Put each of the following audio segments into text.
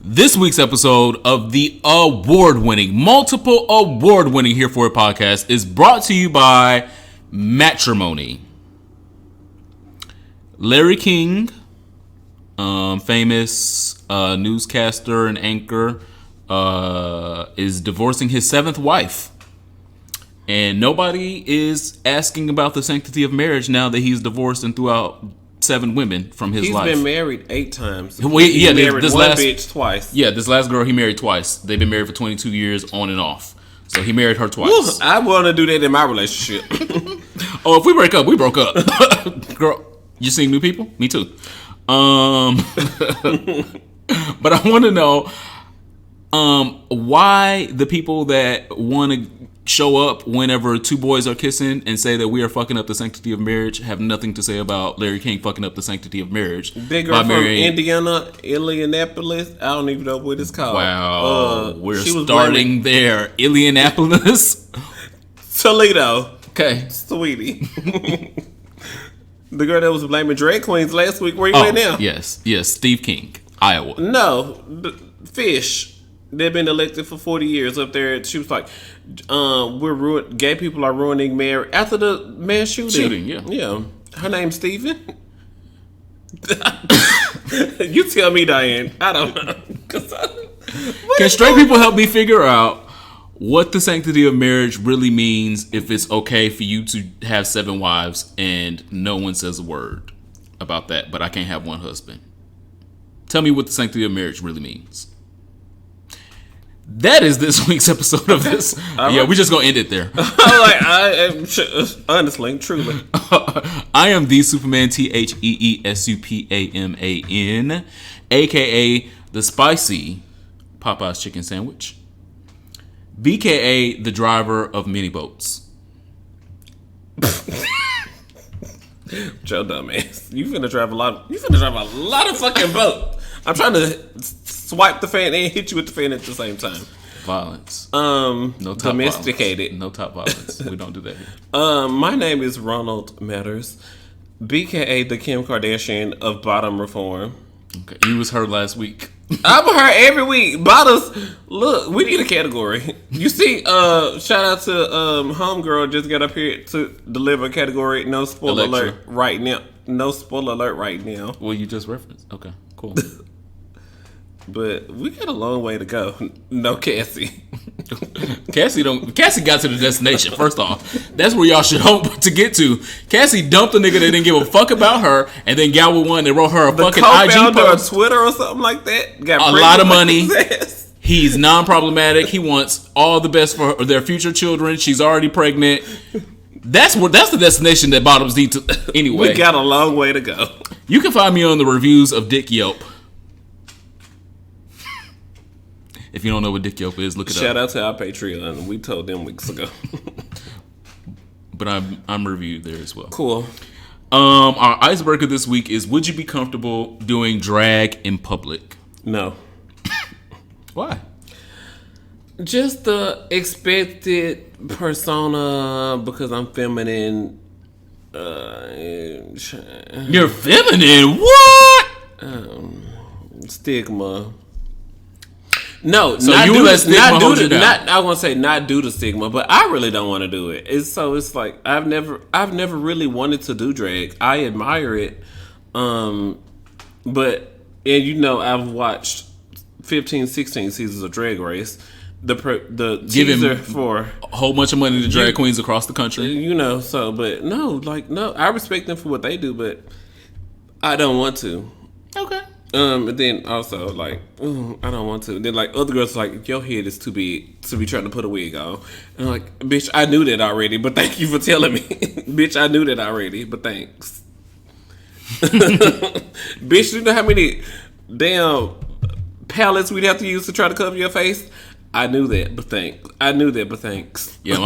This week's episode of the multiple award-winning Here For It podcast is brought to you by Matrimony. Larry King, famous newscaster and anchor, is divorcing his 7th wife. And nobody is asking about the sanctity of marriage now that he's divorced and threw out 7 women from his life. He's been married 8 times. Well, yeah, he married one bitch twice. Yeah, this last girl he married twice. They've been married for 22 years on and off. So he married her twice. I want to do that in my relationship. Oh, if we break up, we broke up. Girl, you seeing new people? Me too. But I want to know why the people that want to show up whenever 2 boys are kissing and say that we are fucking up the sanctity of marriage have nothing to say about Larry King fucking up the sanctity of marriage. Big girl from Indiana, Indianapolis. I don't even know what it's called. Wow. We're starting there. Indianapolis? Toledo. Okay. Sweetie. The girl that was blaming drag queens last week. Where you at now? Yes. Steve King, Iowa. No. Fish. They've been elected for 40 years up there. She was like, gay people are ruining marriage after the mass shooting. Yeah. Her name's Steven. You tell me, Diane. I don't know. Can straight people help me figure out what the sanctity of marriage really means if it's okay for you to have 7 wives and no one says a word about that, but I can't have one husband? Tell me what the sanctity of marriage really means. That is this week's episode of this. Yeah, we're just going to end it there. Honestly, truly. I am the Superman, TheeSupaman, a.k.a. the spicy Popeye's chicken sandwich, BKA the driver of mini boats. Joe dumbass. You finna drive a lot of fucking boats. I'm trying to swipe the fan and hit you with the fan at the same time. Violence. No top domesticated. Violence. No top violence. We don't do that here. My name is Ronald Matters, BKA the Kim Kardashian of bottom reform. Okay, you was her last week. I'm her every week. Bottoms. Look, we need a category. You see, shout out to Homegirl just got up here to deliver a category. No spoiler alert right now. No spoiler alert right now. Well, you just referenced. Okay, cool. But we got a long way to go. No Cassie. Cassie got to the destination. First off, that's where y'all should hope to get to. Cassie dumped a nigga that didn't give a fuck about her, and then gal with one that wrote her a fucking IG post, or Twitter or something like that. Got a lot of money. He's non-problematic. He wants all the best for their future children. She's already pregnant. That's the destination that bottoms need to. Anyway, we got a long way to go. You can find me on the reviews of Dick Yelp. If you don't know what Dick Yelp is, look it up. Shout out to our Patreon. We told them weeks ago. But I'm reviewed there as well. Cool. Our icebreaker this week is: would you be comfortable doing drag in public? No. Why? Just the expected persona because I'm feminine. You're feminine? What? Stigma. No, so not you let stigma hold you down. I want to say not due to stigma, but I really don't want to do it. It's like I've never really wanted to do drag. I admire it, but I've watched 15, 16 seasons of Drag Race. The teaser for a whole bunch of money to drag queens across the country. But no, I respect them for what they do, but I don't want to. Okay. And then also I don't want to. Then other girls like, your head is too big to be trying to put a wig on. And I'm like, bitch, I knew that already, but thank you for telling me. Bitch, I knew that already, but thanks. Bitch, you know how many damn palettes we'd have to use to try to cover your face? I knew that, but thanks. Yeah,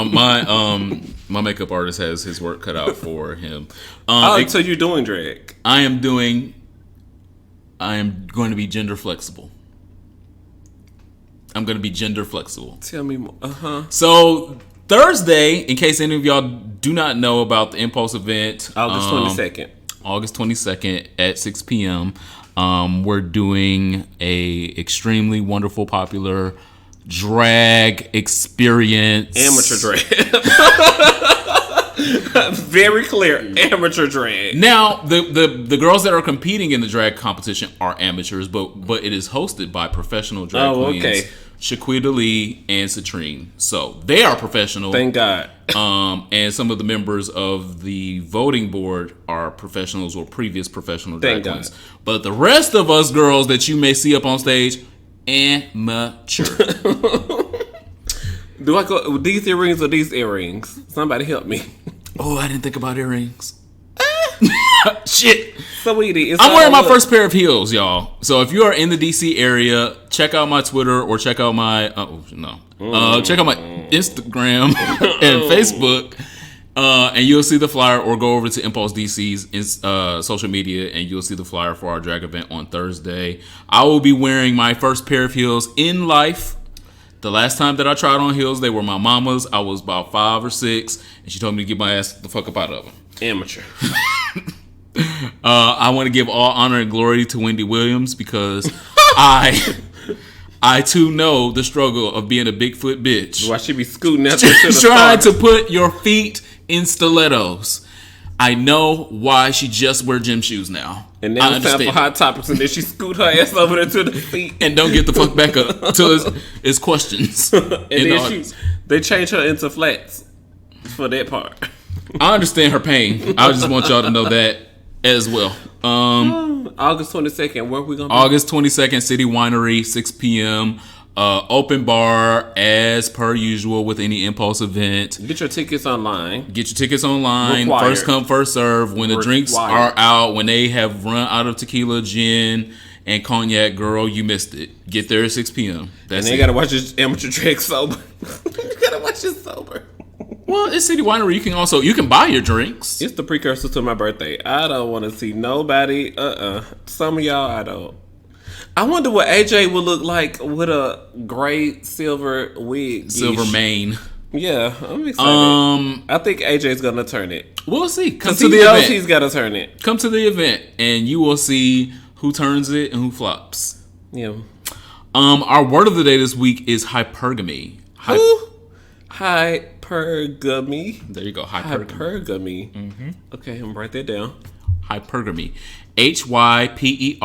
my makeup artist has his work cut out for him. So you're doing drag? I am going to be gender flexible. I'm going to be gender flexible. Tell me more. So Thursday, in case any of y'all do not know about the Impulse event, August 22nd. August 22nd at 6 p.m. We're doing a extremely wonderful, popular drag experience. Amateur drag. Very clear, amateur drag. Now, the girls that are competing in the drag competition are amateurs, but it is hosted by professional drag queens. Okay. Shaquita Lee and Citrine. So they are professional. Thank God. And some of the members of the voting board are professionals or previous professional drag queens. But the rest of us girls that you may see up on stage, amateur. Do I go with these earrings or these earrings? Somebody help me. Oh, I didn't think about earrings. Shit. Sweetie, I'm wearing my first pair of heels, y'all. So if you are in the DC area, check out my Twitter or check out my check out my Instagram and Facebook, and you'll see the flyer. Or go over to Impulse DC's social media, and you'll see the flyer for our drag event on Thursday. I will be wearing my first pair of heels in life. The last time that I tried on heels, they were my mama's. I was about 5 or 6, and she told me to get my ass the fuck up out of them. Amateur. I want to give all honor and glory to Wendy Williams because I too know the struggle of being a Bigfoot bitch. Why she be scooting out there to the trying to put your feet in stilettos. I know why she just wear gym shoes now. And then it's time for Hot Topics, and then she scoot her ass over there to the feet. And don't get the fuck back up till it's questions. And then they change her into flats for that part. I understand her pain. I just want y'all to know that as well. August 22nd, where we going to be? August 22nd, City Winery, 6 p.m. Open bar as per usual with any Impulse event. Get your tickets online. Required. First come, first serve. When the drinks are out, when they have run out of tequila, gin, and cognac, girl, you missed it. Get there at 6 p.m. That's and you got to watch this amateur drag sober. You got to watch it sober. Well, it's City Winery. You can buy your drinks. It's the precursor to my birthday. I don't want to see nobody. Some of y'all, I don't. I wonder what AJ would look like with a gray silver wig. Silver mane. Yeah, I'm excited. I think AJ's gonna turn it. We'll see. Come to the event. He's gotta turn it. Come to the event, and you will see who turns it and who flops. Yeah. Our word of the day this week is hypergamy. Who? Hypergamy. There you go. Hypergamy. Mm-hmm. Okay, I'm gonna write that down. Hypergamy. Hypergamy.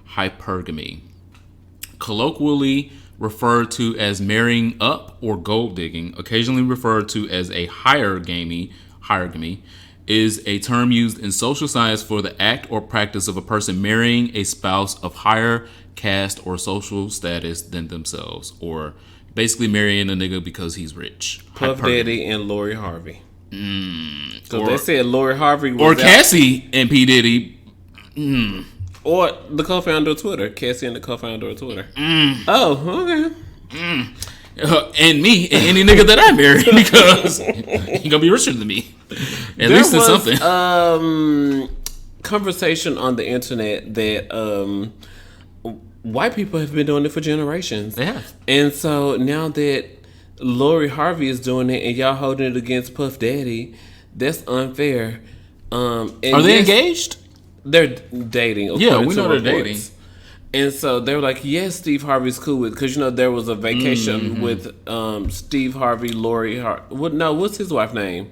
Hypergamy. Colloquially referred to as marrying up or gold digging, occasionally referred to as a hierogamy, is a term used in social science for the act or practice of a person marrying a spouse of higher caste or social status than themselves, or basically marrying a nigga because he's rich. Puff Daddy and Lori Harvey. So they said Lori Harvey was or Cassie and P. Diddy. Or the co-founder of Twitter. Cassie and the co-founder of Twitter. Oh, okay. And me and any nigga that I marry because he gonna be richer than me. At least in something. Conversation on the internet that white people have been doing it for generations. They have. And so now that Lori Harvey is doing it and y'all holding it against Puff Daddy, that's unfair. Are they engaged? They're dating. Yeah, we know they're dating. And so they were like, yes, Steve Harvey's cool with, because there was a vacation with Steve Harvey, Lori Harvey. What's his wife's name?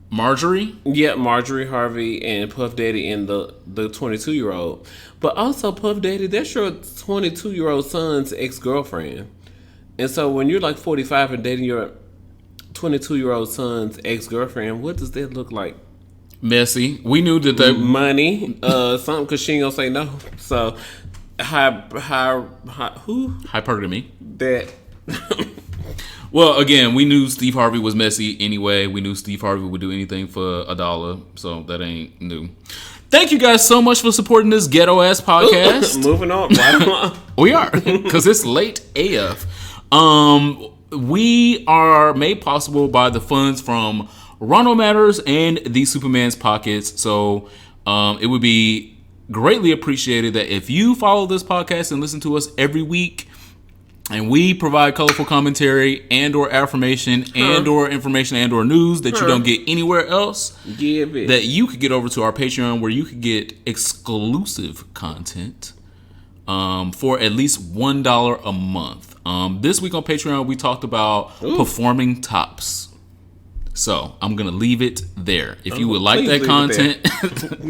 Marjorie? Yeah, Marjorie Harvey and Puff Daddy and the 22-year-old. But also Puff Daddy, that's your 22-year-old son's ex-girlfriend. And so when you're like 45 and dating your 22-year-old son's ex-girlfriend, what does that look like? Messy. We knew that the money, something, because she ain't gonna say no. So, who? Hypergamy. That. Well, again, we knew Steve Harvey was messy anyway. We knew Steve Harvey would do anything for $1, so that ain't new. Thank you guys so much for supporting this ghetto ass podcast. Moving on, right on. We are, because it's late AF. We are made possible by the funds from Ronald Matters and the Superman's Pockets. So it would be greatly appreciated that if you follow this podcast and listen to us every week, And we provide colorful commentary and or affirmation and or information and or news that you don't get anywhere else. Give it. That you could get over to our Patreon, where you could get exclusive content for at least $1 a month. This week on Patreon, we talked about performing tops. So I'm gonna leave it there. If you would like that content,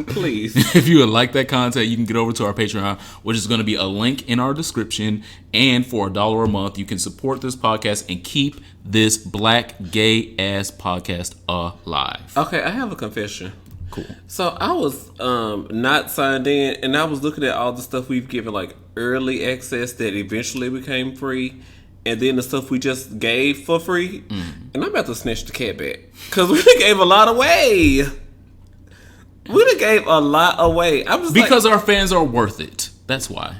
please. If you would like that content, you can get over to our Patreon, which is going to be a link in our description. And for $1 a month, you can support this podcast and keep this black gay ass podcast alive. Okay, I have a confession. Cool. So I was not signed in, and I was looking at all the stuff we've given like early access that eventually became free. And then the stuff we just gave for free. And I'm about to snatch the cat back. Because we done gave a lot away. We done gave a lot away. Because our fans are worth it. That's why.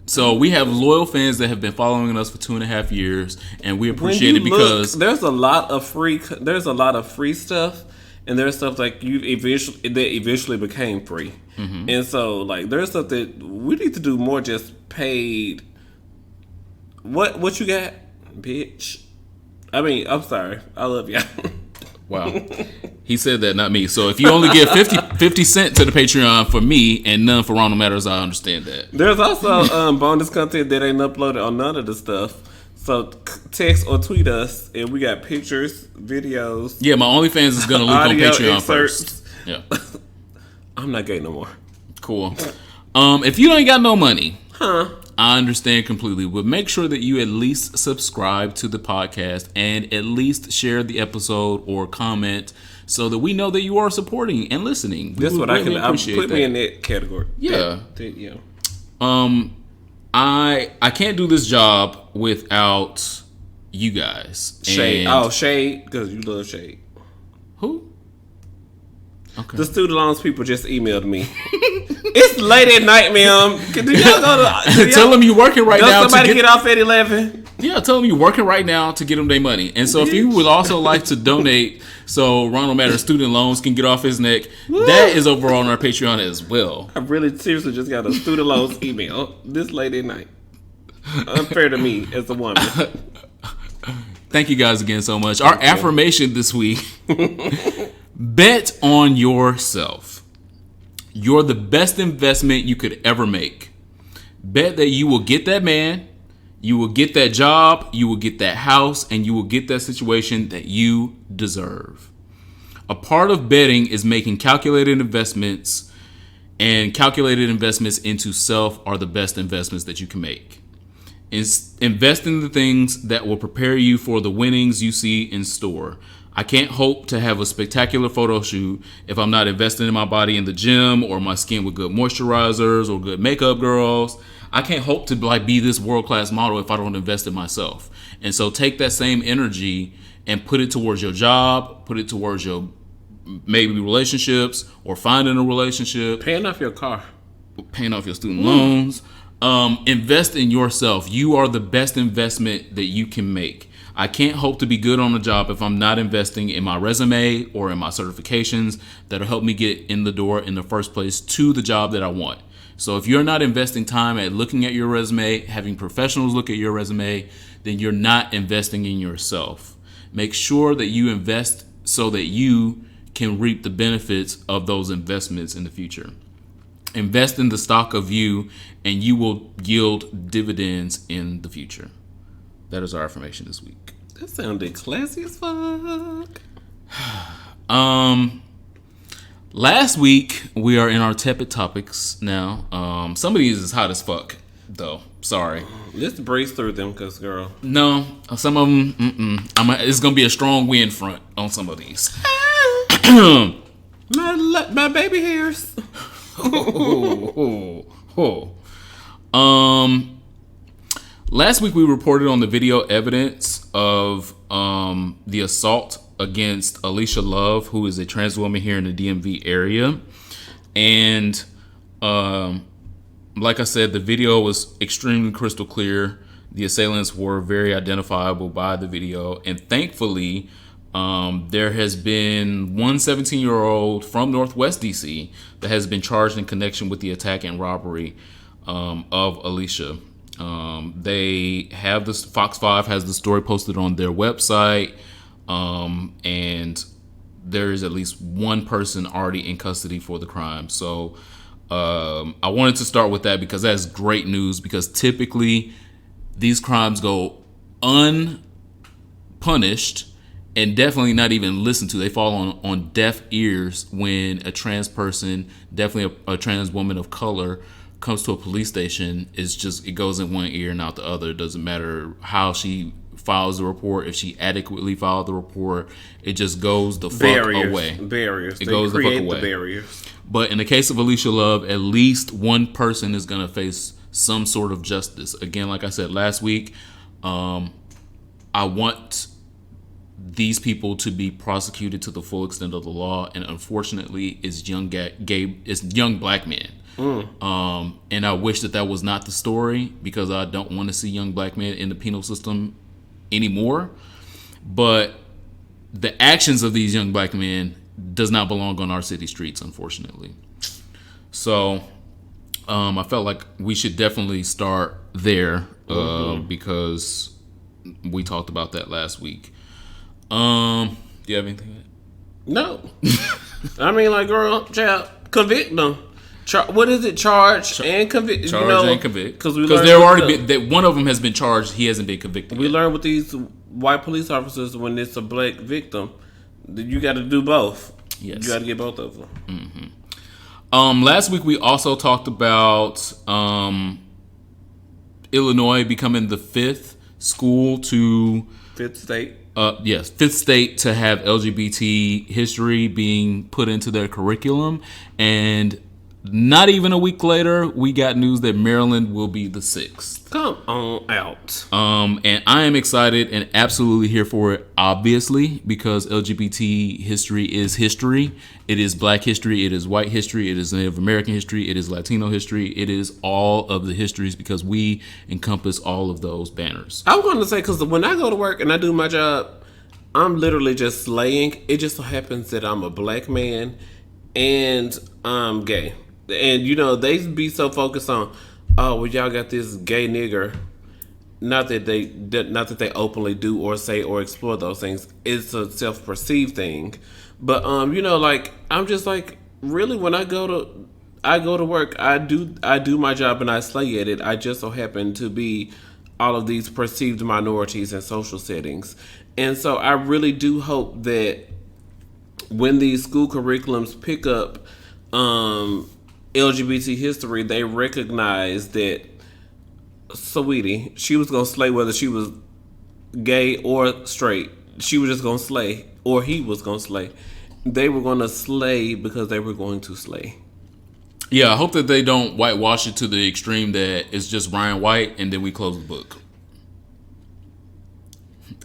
So we have loyal fans that have been following us for 2.5 years. And we appreciate it because... There's a lot of free stuff. And there's stuff like that eventually became free. Mm-hmm. And so like there's stuff that we need to do more just paid... What you got, bitch? I mean, I'm sorry. I love y'all. Wow. He said that, not me. So if you only give 50 cents to the Patreon for me and none for Ronald Matters, I understand that. There's also bonus content that ain't uploaded on none of the stuff. So text or tweet us, and we got pictures, videos. Yeah, my OnlyFans is going to link on Patreon excerpts. first. Yeah. I'm not gay no more. Cool. If you ain't got no money... I understand completely, but make sure that you at least subscribe to the podcast and at least share the episode or comment so that we know that you are supporting and listening. That's what I can appreciate. Put me in that category. Yeah. Yeah. I can't do this job without you guys. Shade. Shade, because you love Shade. Who? Okay. The student loans people just emailed me. It's late at night, ma'am. Do y'all go to... Tell them you're working right now. Somebody get off at 11. Yeah, tell them you're working right now to get them their money. And so if you would also like to donate so Ronald Matters student loans can get off his neck, that is over on our Patreon as well. I really seriously just got a student loans email this late at night. Unfair to me as a woman. Thank you guys again so much. Our affirmation this week... Bet on yourself. You're the best investment you could ever make. Bet that you will get that man, you will get that job, you will get that house, and you will get that situation that you deserve. A part of betting is making calculated investments, and calculated investments into self are the best investments that you can make. Invest in the things that will prepare you for the winnings you see in store. I can't hope to have a spectacular photo shoot if I'm not investing in my body in the gym or my skin with good moisturizers or good makeup girls. I can't hope to be this world-class model if I don't invest in myself. And so take that same energy and put it towards your job, put it towards your maybe relationships or finding a relationship. Paying off your car. Paying off your student loans. Invest in yourself. You are the best investment that you can make. I can't hope to be good on the job if I'm not investing in my resume or in my certifications that'll help me get in the door in the first place to the job that I want. So if you're not investing time at looking at your resume, having professionals look at your resume, then you're not investing in yourself. Make sure that you invest so that you can reap the benefits of those investments in the future. Invest in the stock of you, and you will yield dividends in the future. That is our affirmation this week. That sounded classy as fuck. Last week, we are in our tepid topics now. Some of these is hot as fuck, though. Sorry. Let's breeze through them, because, girl. No, some of them, it's going to be a strong wind front on some of these. my baby hairs. Last week we reported on the video evidence of the assault against Alicia Love, who is a trans woman here in the DMV area. And like I said, the video was extremely crystal clear. The assailants were very identifiable by the video. And thankfully, there has been one 17-year-old from Northwest DC that has been charged in connection with the attack and robbery of Alicia. They have this. Fox 5 has the story posted on their website, and there is at least one person already in custody for the crime. So I wanted to start with that because that's great news. Because typically these crimes go unpunished and definitely not even listened to. They fall on deaf ears when a trans person, definitely a trans woman of color, comes to a police station. It goes in one ear and out the other. It doesn't matter how she files the report. If she adequately filed the report, it just goes the fuck away. Barriers. It goes the fuck away. The barriers. But in the case of Alicia Love, at least one person is going to face some sort of justice. Again, like I said last week, I want these people to be prosecuted to the full extent of the law, and unfortunately, it's young black men. And I wish that was not the story, because I don't want to see young black men in the penal system anymore. But the actions of these young black men does not belong on our city streets, unfortunately. So I felt like we should definitely start there, because we talked about that last week. Do you have anything? No. I mean, like, girl, child, convict them. What is it? Charge and convict. Charge and convict. Because there already been, one of them has been charged. He hasn't been convicted. We learned with these white police officers, when it's a black victim, that you got to do both. Yes, you got to get both of them. Last week we also talked about Illinois becoming the fifth state. Fifth state to have LGBT history being put into their curriculum. And not even a week later, we got news that Maryland will be the sixth. Come on out. And I am excited and absolutely here for it, obviously, because LGBT history is history. It is black history. It is white history. It is Native American history. It is Latino history. It is all of the histories, because we encompass all of those banners. I was going to say, because when I go to work and I do my job, I'm literally just slaying. It just so happens that I'm a black man and I'm gay. And, they be so focused on, oh, well, y'all got this gay nigger. Not that they openly do or say or explore those things. It's a self-perceived thing. But, like, I'm just like, really, when I go to work, I do my job and I slay at it. I just so happen to be all of these perceived minorities in social settings. And so I really do hope that when these school curriculums pick up LGBT history, they recognize that, sweetie, she was going to slay whether she was gay or straight. She was just going to slay, or he was going to slay. They were going to slay because they were going to slay. Yeah, I hope that they don't whitewash it to the extreme that it's just Ryan White and then we close the book.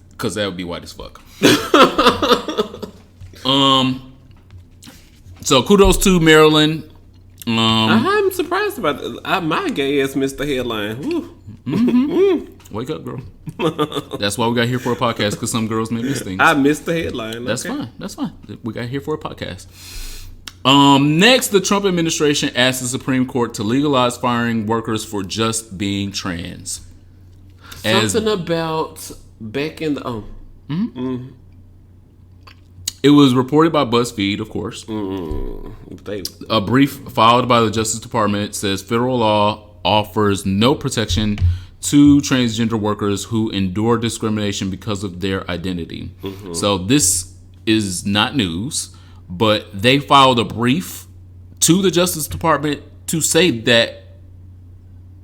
Because that would be white as fuck. So kudos to Maryland. I'm surprised about that. My gay ass missed the headline. Wake up, girl. That's why we got here for a podcast, because some girls may miss things. I missed the headline. That's fine. We got here for a podcast. Next, the Trump administration asked the Supreme Court to legalize firing workers for just being trans. Something about back in the It was reported by BuzzFeed, of course. A brief filed by the Justice Department says federal law offers no protection to transgender workers who endure discrimination because of their identity. So this is not news, but they filed a brief to the Justice Department to say that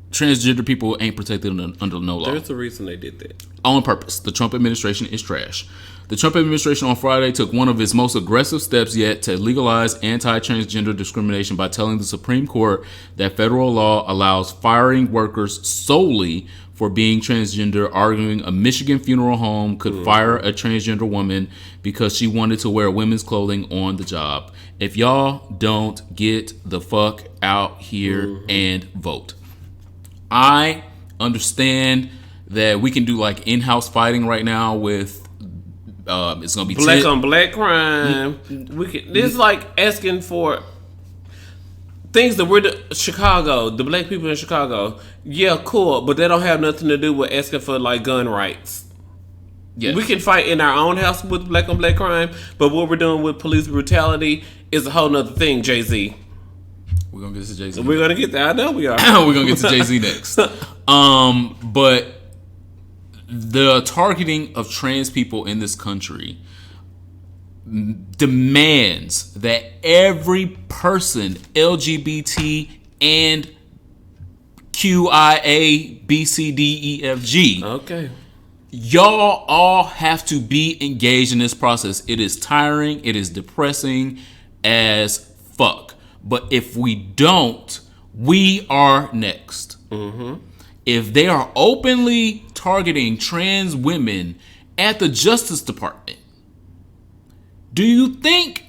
transgender people ain't protected under no law. There's a reason they did that. On purpose. The Trump administration is trash. The Trump administration on Friday took one of its most aggressive steps yet to legalize anti-transgender discrimination by telling the Supreme Court that federal law allows firing workers solely for being transgender, arguing a Michigan funeral home could fire a transgender woman because she wanted to wear women's clothing on the job. If y'all don't get the fuck out here and vote. I understand that we can do like in-house fighting right now with it's gonna be black on black crime. We can. This is like asking for things that we're Chicago, the black people in Chicago, yeah, cool, but they don't have nothing to do with asking for like gun rights. Yes. We can fight in our own house with black on black crime, but what we're doing with police brutality is a whole nother thing, Jay-Z. We're gonna get to Jay-Z. We're gonna get there. I know we are. We're gonna get to Jay-Z next. But the targeting of trans people in this country demands that every person, LGBT and QIA, B, C, D, E, F, G. Okay. Y'all all have to be engaged in this process. It is tiring. It is depressing as fuck. But if we don't, we are next. Mm-hmm. If they are openly targeting trans women at the Justice Department, do you think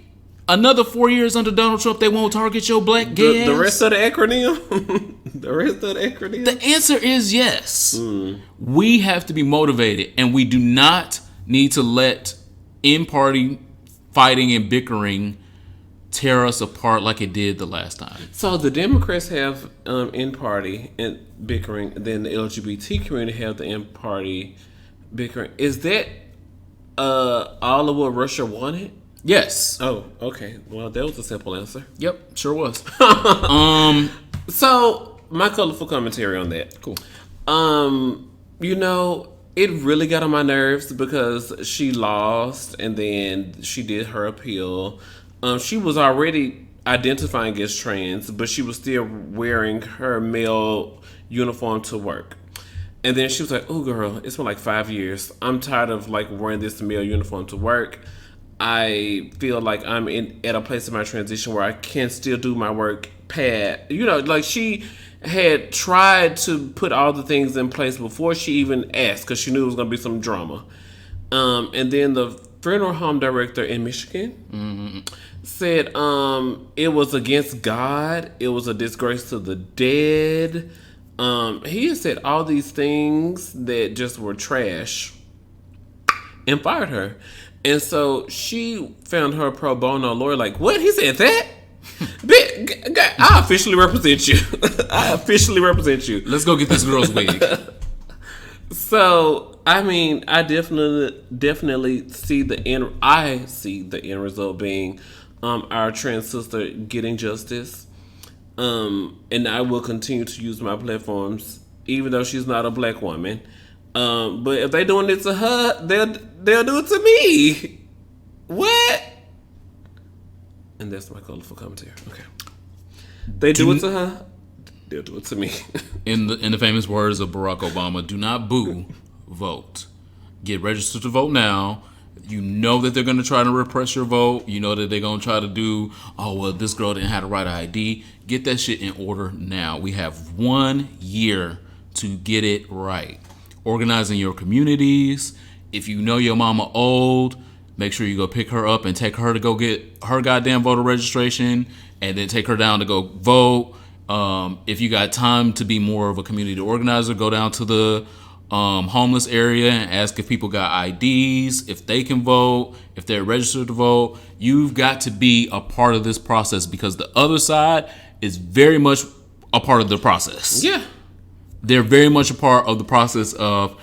another 4 years under Donald Trump they won't target your black gay the rest of the acronym? The rest of the acronym? The answer is yes. We have to be motivated, and we do not need to let in-party fighting and bickering tear us apart like it did the last time. So the Democrats have in-party and bickering, then the LGBT community have the in-party bickering. Is that all of what Russia wanted? Yes. Oh, okay. Well, that was a simple answer. Yep, sure was. So my colorful commentary on that. Cool. You know, it really got on my nerves because she lost and then she did her appeal. She was already identifying as trans, but she was still wearing her male uniform to work. And then she was like, "Oh, girl, it's been like 5 years. I'm tired of like wearing this male uniform to work. I feel like I'm at a place in my transition where I can still do my work you know, like she had tried to put all the things in place before she even asked because she knew it was going to be some drama. And then the funeral home director in Michigan said it was against God. It was a disgrace to the dead. He had said all these things that just were trash and fired her. And so she found her pro bono lawyer like, what? He said that? I officially represent you. I officially represent you. Let's go get this girl's wig. So, I mean, I definitely see the end. I see the end result being our trans sister getting justice. And I will continue to use my platforms, even though she's not a black woman. But if they doing it to her, they'll do it to me. What? And that's my colorful commentary. Okay. They do it to her, they'll do it to me. In the famous words of Barack Obama, do not boo, vote. Get registered to vote now. You know that they're going to try to repress your vote. You know that they're going to try to do, oh, well, this girl didn't have the right ID. Get that shit in order now. We have 1 year to get it right. Organizing your communities. If you know your mama old, make sure you go pick her up and take her to go get her goddamn voter registration and then take her down to go vote. If you got time to be more of a community organizer, go down to the homeless area and ask if people got IDs, if they can vote, if they're registered to vote. You've got to be a part of this process because the other side is very much a part of the process. Yeah. They're very much a part of the process of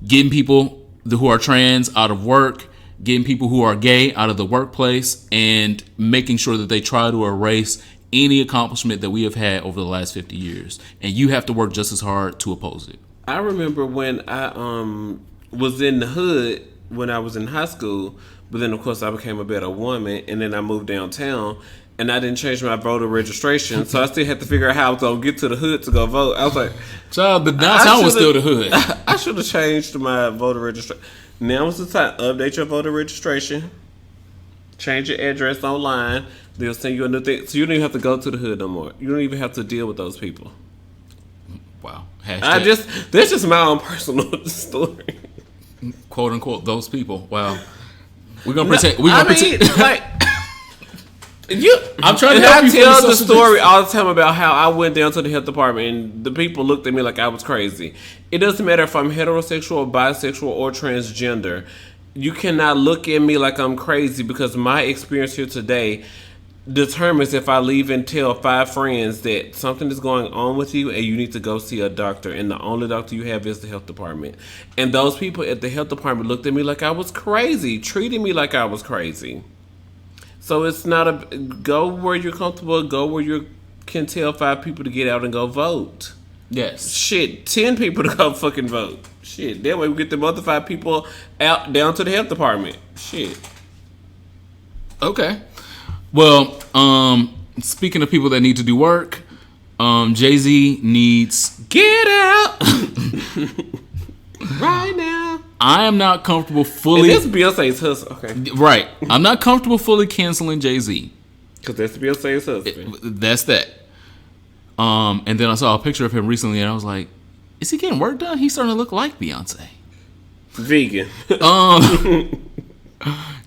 getting people who are trans out of work, getting people who are gay out of the workplace, and making sure that they try to erase any accomplishment that we have had over the last 50 years. And you have to work just as hard to oppose it. I remember when I was in the hood when I was in high school, but then of course I became a better woman, and then I moved downtown, and I didn't change my voter registration, so I still had to figure out how I was gonna get to the hood to go vote. I was like, child, the downtown was still the hood. I should have changed my voter registration. Now is the time. Update your voter registration. Change your address online. They'll send you a new thing, so you don't even have to go to the hood no more. You don't even have to deal with those people. Wow. That's just my own personal story. Quote unquote, those people. Wow. We're gonna pretend. I'm trying to help you. I tell the story all the time about how I went down to the health department and the people looked at me like I was crazy. It doesn't matter if I'm heterosexual, bisexual, or transgender. You cannot look at me like I'm crazy because my experience here today determines if I leave and tell 5 friends that something is going on with you and you need to go see a doctor, and the only doctor you have is the health department. And those people at the health department looked at me like I was crazy, treated me like I was crazy. So it's not a go where you're comfortable, go where you can tell 5 people to get out and go vote. Yes. Shit, 10 people to go fucking vote. Shit, that way we get the other 5 people out down to the health department. Shit. Okay. Well, speaking of people that need to do work, Jay-Z needs get out right now. I am not comfortable fully. And that's Beyonce's husband. Okay. Right. I'm not comfortable fully canceling Jay-Z. Because that's Beyonce's husband. That's that. And then I saw a picture of him recently, and I was like, "Is he getting work done? He's starting to look like Beyonce." Vegan.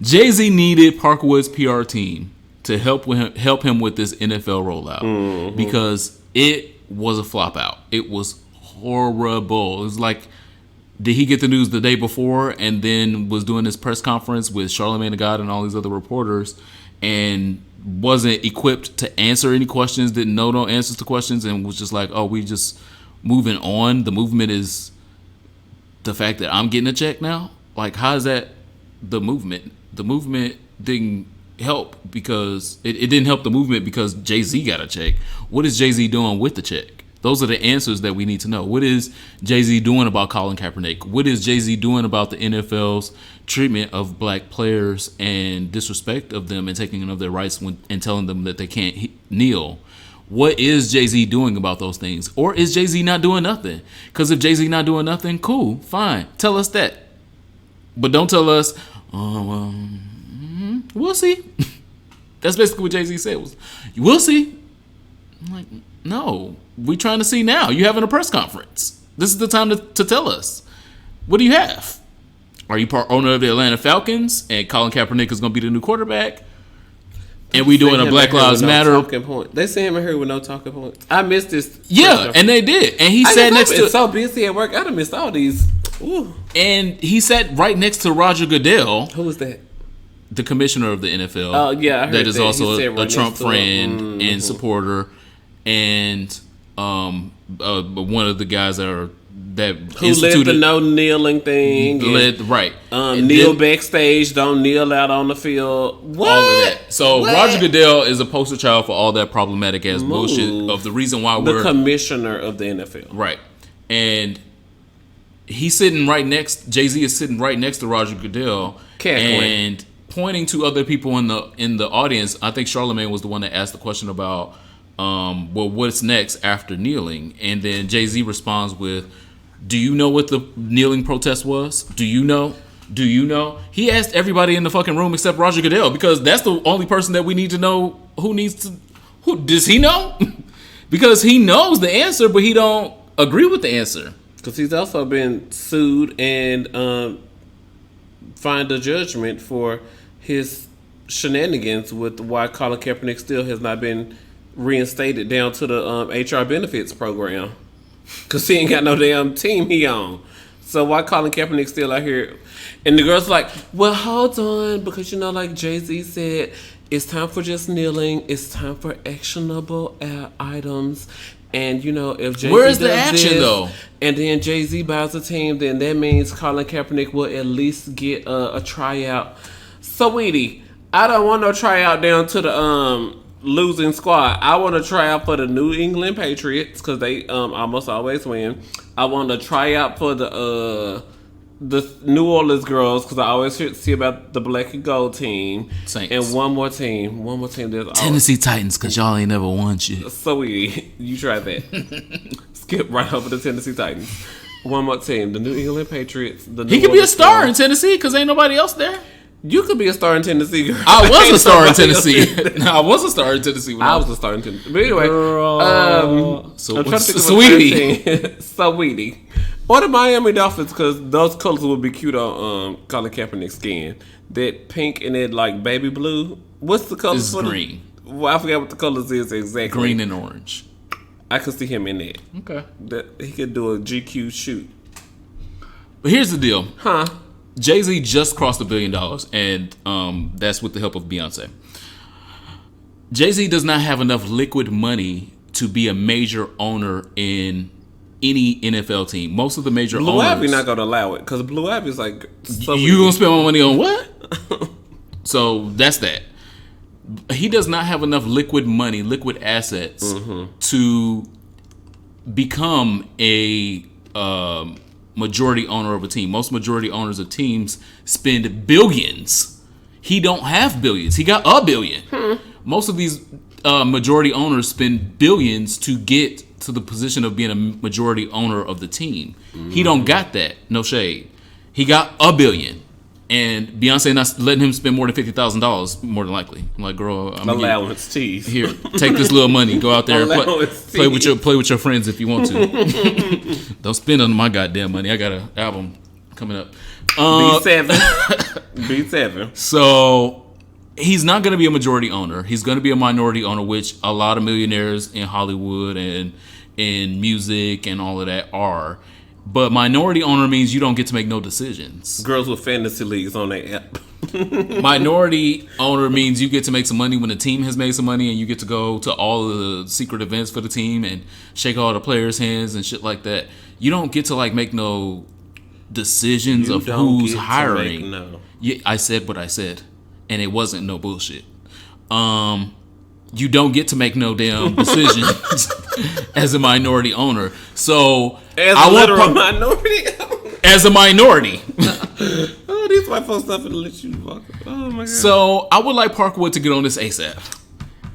Jay-Z needed Parkwood's PR team to help him with this NFL rollout because it was a flop out. It was horrible. It was like, did he get the news the day before and then was doing this press conference with Charlamagne the God and all these other reporters and wasn't equipped to answer any questions, didn't know no answers to questions, and was just like, oh, we just moving on. The movement is the fact that I'm getting a check now. Like, how is that the movement? The movement didn't help because it didn't help the movement because Jay-Z got a check. What is Jay-Z doing with the check? Those are the answers that we need to know. What is Jay-Z doing about Colin Kaepernick? What is Jay-Z doing about the NFL's treatment of black players and disrespect of them and taking of their rights and telling them that they can't kneel? What is Jay-Z doing about those things? Or is Jay-Z not doing nothing? Because if Jay-Z not doing nothing, cool, fine. Tell us that. But don't tell us, we'll see. That's basically what Jay-Z said was, we'll see. I'm like, no, we trying to see now. You having a press conference. This is the time to tell us. What do you have? Are you part owner of the Atlanta Falcons and Colin Kaepernick is going to be the new quarterback? And we doing a Black Lives Matter. They sent him in here with no talking points. I missed this. Yeah, and they did. And he sat next to. It's so busy at work. I'd have missed all these. Ooh. And he sat right next to Roger Goodell. Who was that? The commissioner of the NFL. Oh, yeah, I heard that is that. also Right a Trump friend and supporter, and one of the guys who led the no kneeling thing. Right. Kneel backstage, don't kneel out on the field. What? All of that. So Roger Goodell is a poster child for all that problematic ass bullshit of the reason why we're the commissioner of the NFL. Right. And he's sitting right next. Jay-Z is sitting right next to Roger Goodell and pointing to other people in the audience. I think Charlamagne was the one that asked the question about, well, what's next after kneeling? And then Jay-Z responds with, do you know what the kneeling protest was? Do you know? Do you know? He asked everybody in the fucking room except Roger Goodell because that's the only person that we need to know who does he know? Because he knows the answer, but he don't agree with the answer. Because he's also been sued and fined a judgment for his shenanigans with why Colin Kaepernick still has not been reinstated down to the HR benefits program. Because he ain't got no damn team he on. So why Colin Kaepernick still out here? And the girl's like, well, hold on. Because, like Jay-Z said, it's time for just kneeling. It's time for actionable items. And, if Jay-Z where's the action, though? And then Jay-Z buys a team, then that means Colin Kaepernick will at least get a tryout. Sweetie, I don't want no tryout down to the losing squad. I want to try out for the New England Patriots because they almost always win. I want to try out for the New Orleans girls because I always see about the black and gold team. Saints. And one more team. There's Tennessee Titans because y'all ain't never won shit. So you try that. Skip right over the Tennessee Titans. One more team, the New England Patriots. He could be a star in Tennessee because ain't nobody else there. You could be a star in Tennessee, girl. I was a star in Tennessee. I was a star in Tennessee. I was a star in Tennessee. But anyway, so I'm trying to think of a Sweetie. Or the Miami Dolphins, because those colors would be cute on Colin Kaepernick's skin. That pink and that like baby blue. What's the colors? It's green. Well, I forgot what the colors is exactly. Green and orange. I could see him in that. Okay. He could do a GQ shoot. But here's the deal. Huh? Jay-Z just crossed $1 billion, and that's with the help of Beyonce. Jay-Z does not have enough liquid money to be a major owner in any NFL team. Most of the major Blue owners... Ivy not going to allow it because Blue Ivy is like... You going to spend my money on what? So that's that. He does not have enough liquid money, liquid assets to become a majority owner of a team. Most majority owners of teams spend billions. He don't have billions. He got $1 billion. Most of these majority owners spend billions to get to the position of being a majority owner of the team. He don't got that. No shade. He got $1 billion. And Beyonce not letting him spend more than $50,000, more than likely. I'm like, girl, I'm allowance tease. Here, take this little money, go out there and play with your friends if you want to. Don't spend on my goddamn money. I got an album coming up. B7. B7. So he's not going to be a majority owner. He's going to be a minority owner, which a lot of millionaires in Hollywood and in music and all of that are. But minority owner means you don't get to make no decisions. Girls with fantasy leagues on their app. Minority owner means you get to make some money when the team has made some money, and you get to go to all of the secret events for the team and shake all the players' hands and shit like that. You don't get to make no decisions of who's hiring. Yeah, I said what I said, and it wasn't no bullshit. You don't get to make no damn decisions as a minority owner. So as a literal minority owner. As a minority. Oh, these white folks not gonna let you walk. Oh my god. So I would like Parkwood to get on this ASAP.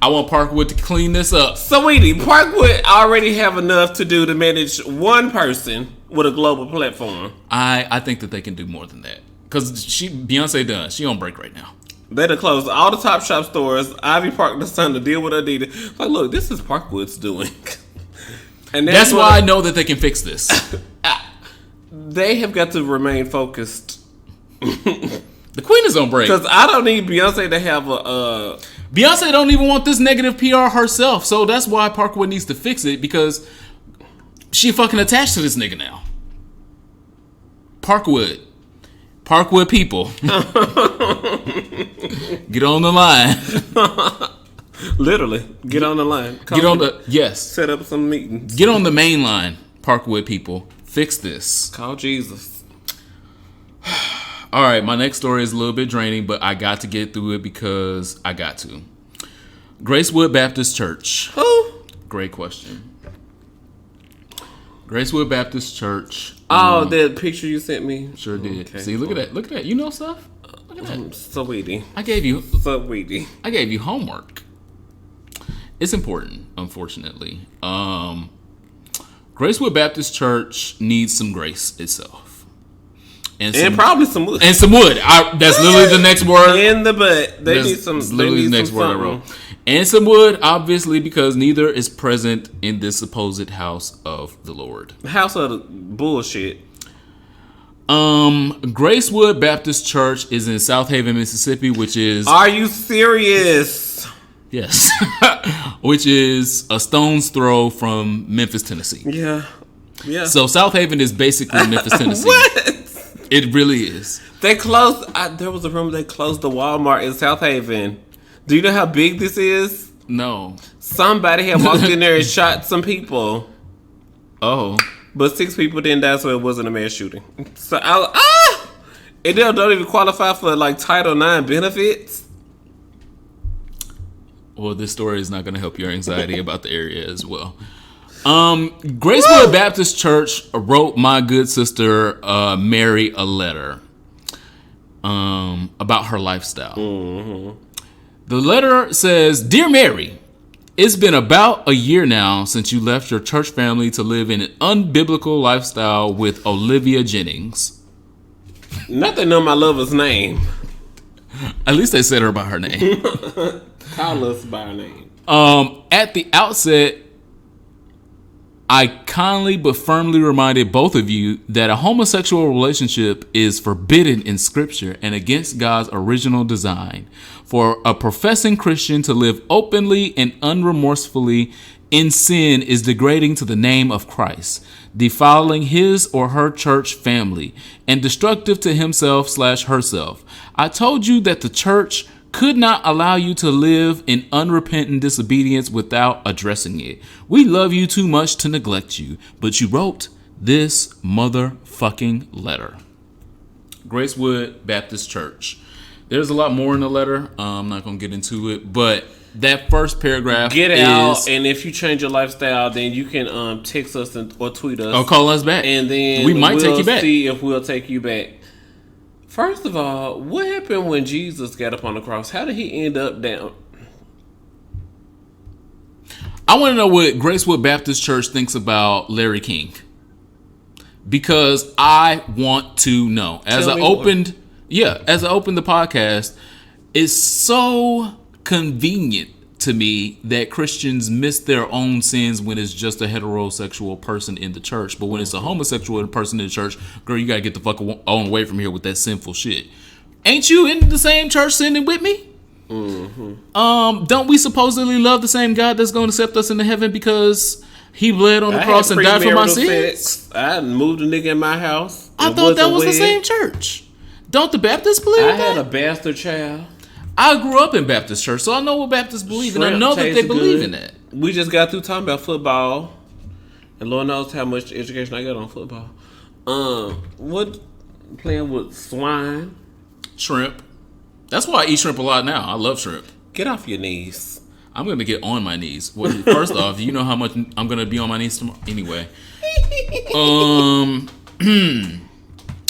I want Parkwood to clean this up. Sweetie, Parkwood already have enough to do to manage one person with a global platform. I think that they can do more than that. Because Beyonce done. She on break right now. They done closed all the Topshop stores. Ivy Park the son to deal with Adidas. Like, look, this is Parkwood's doing. And that's why I know that they can fix this. They have got to remain focused. The queen is on break. Because I don't need Beyonce to have a... Beyonce don't even want this negative PR herself. So that's why Parkwood needs to fix it. Because she fucking attached to this nigga now. Parkwood people. Get on the line. Literally. Get on the line. Yes. Set up some meetings. Get on the main line, Parkwood people. Fix this. Call Jesus. All right, my next story is a little bit draining, but I got to get through it because I got to. Gracewood Baptist Church. Who? Great question. Gracewood Baptist Church. Oh, that picture you sent me? Sure did. Okay, see, look at that. Look at that. You know stuff? Look at that. Sweetie. I gave you homework. It's important, unfortunately. Gracewood Baptist Church needs some grace itself. And probably some wood. And some wood. That's literally the next word. In the butt. They need some. Literally the next word I wrote. And some wood, obviously, because neither is present in this supposed house of the Lord. House of the bullshit. Gracewood Baptist Church is in Southaven, Mississippi, which is... Are you serious? Yes. Which is a stone's throw from Memphis, Tennessee. Yeah. So Southaven is basically Memphis, Tennessee. What? It really is. They closed... there was a rumor they closed the Walmart in Southaven. Do you know how big this is? No. Somebody had walked in there and shot some people. Oh. But 6 people didn't die, so it wasn't a mass shooting. So and they don't even qualify for Title IX benefits. Well, this story is not going to help your anxiety about the area as well. Gracewood Baptist Church wrote my good sister Mary a letter about her lifestyle. Mm-hmm. The letter says, "Dear Mary, it's been about a year now since you left your church family to live in an unbiblical lifestyle with Olivia Jennings." Not they know my lover's name. At least they said her by her name. Call us by her name. At the outset, I kindly but firmly reminded both of you that a homosexual relationship is forbidden in Scripture and against God's original design. For a professing Christian to live openly and unremorsefully in sin is degrading to the name of Christ, defiling his or her church family, and destructive to himself/herself. I told you that the church could not allow you to live in unrepentant disobedience without addressing it. We love you too much to neglect you, but you wrote this motherfucking letter. Gracewood Baptist Church. There's a lot more in the letter. I'm not going to get into it, but that first paragraph Get out, and if you change your lifestyle, then you can text us or tweet us. Or call us back. And then we might take you back. See if we'll take you back. First of all, what happened when Jesus got up on the cross? How did he end up down? I want to know what Gracewood Baptist Church thinks about Larry King. Because I want to know. As I opened the podcast, it's so convenient to me that Christians miss their own sins when it's just a heterosexual person in the church. But when it's a homosexual person in the church, girl, you gotta get the fuck on away from here with that sinful shit. Ain't you in the same church sinning with me? Mm-hmm. Don't we supposedly love the same God that's going to accept us into heaven because he bled on the cross and died for my sins? I moved a nigga in my house. I thought that was the same church. Don't the Baptists believe that? I had a bastard child. I grew up in Baptist church, so I know what Baptists believe, and I know that they believe in that. We just got through talking about football, and Lord knows how much education I got on football. What playing with swine? Shrimp. That's why I eat shrimp a lot now. I love shrimp. Get off your knees. I'm going to get on my knees. Well, first off, you know how much I'm going to be on my knees tomorrow? Anyway.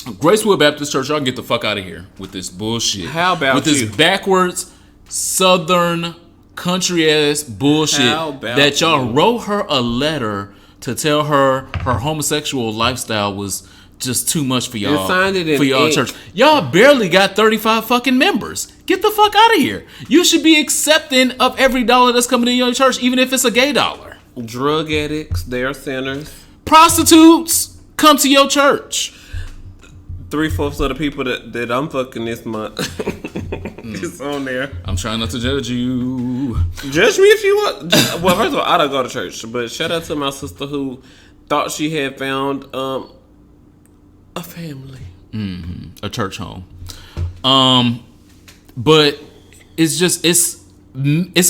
Gracewood Baptist Church, y'all can get the fuck out of here with this bullshit. How about with this backwards, southern, country-ass bullshit that y'all wrote her a letter to tell her homosexual lifestyle was just too much for y'all. Signed it in for y'all ink. church. Y'all barely got 35 fucking members. Get the fuck out of here. You should be accepting of every dollar that's coming in your church, even if it's a gay dollar. Drug addicts, they're sinners. Prostitutes, come to your church. 3/4 of the people that I'm fucking this month is on there. I'm trying not to judge you. Judge me if you want. Well, first of all, I don't go to church, but shout out to my sister who thought she had found a family, a church home. But it's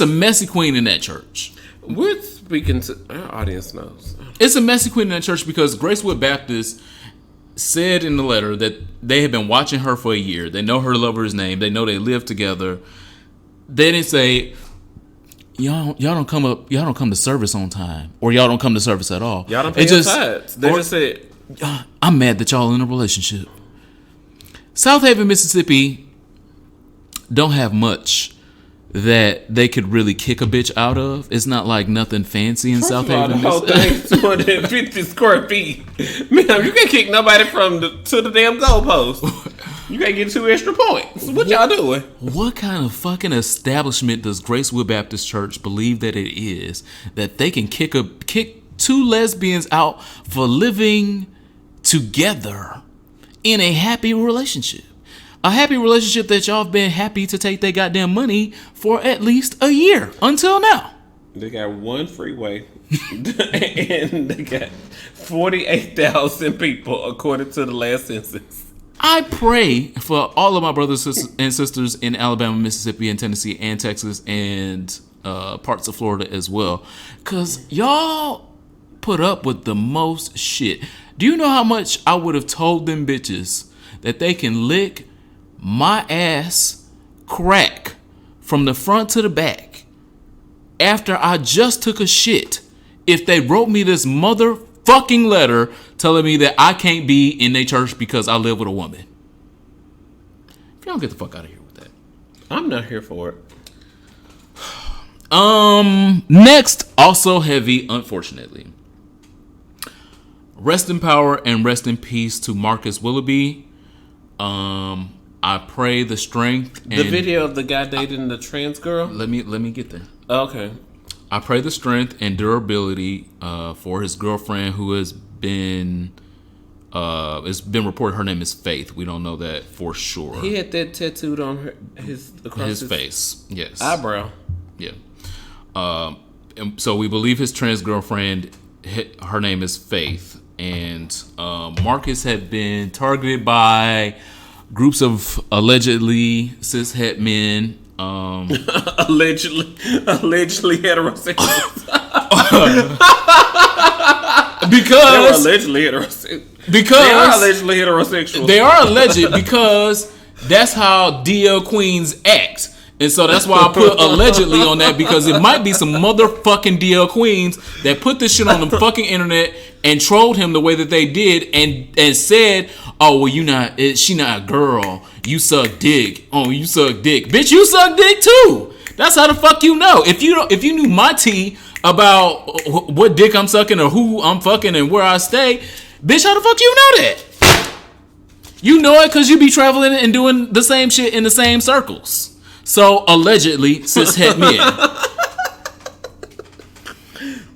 a messy queen in that church. We're speaking to our audience knows. It's a messy queen in that church because Gracewood Baptist said in the letter that they have been watching her for a year. They know her lover's name. They know they live together. They didn't say y'all don't come to service on time, or y'all don't come to service at all. Y'all don't pay your tithes. They just said, I'm mad that y'all in a relationship. Southaven, Mississippi don't have much that they could really kick a bitch out of. It's not like nothing fancy in Southaven. The whole thing's 250 square feet. Man, you can't kick nobody to the damn goalpost. You can't get 2 extra points. What y'all doing? What kind of fucking establishment does Gracewood Baptist Church believe that it is that they can kick 2 lesbians out for living together in a happy relationship? A happy relationship that y'all have been happy to take their goddamn money for at least a year until now. They got 1 freeway and they got 48,000 people according to the last census. I pray for all of my brothers and sisters in Alabama, Mississippi, and Tennessee, and Texas, and parts of Florida as well. Because y'all put up with the most shit. Do you know how much I would have told them bitches that they can lick my ass crack from the front to the back after I just took a shit if they wrote me this motherfucking letter telling me that I can't be in their church because I live with a woman? If you don't get the fuck out of here with that. I'm not here for it. Next, also heavy, unfortunately. Rest in power and rest in peace to Marcus Willoughby. I pray the strength. The video of the guy dating the trans girl? Let me get there. Okay. I pray the strength and durability for his girlfriend, who has been it's been reported her name is Faith. We don't know that for sure. He had that tattooed on his face. Yes. Eyebrow. Yeah. And so we believe his trans girlfriend, her name is Faith, and Marcus had been targeted by groups of allegedly cishet men Allegedly heterosexual. Because they were allegedly heterosexual. Because they are allegedly heterosexual. They are alleged because that's how DL queens act. And so that's why I put allegedly on that, because it might be some motherfucking DL queens that put this shit on the fucking internet and trolled him the way that they did and said, oh, well, she not a girl. You suck dick. Oh, you suck dick. Bitch, you suck dick too. That's how the fuck you know. If you knew my tea about what dick I'm sucking or who I'm fucking and where I stay, bitch, how the fuck you know that? You know it because you be traveling and doing the same shit in the same circles. So, allegedly, sis het men.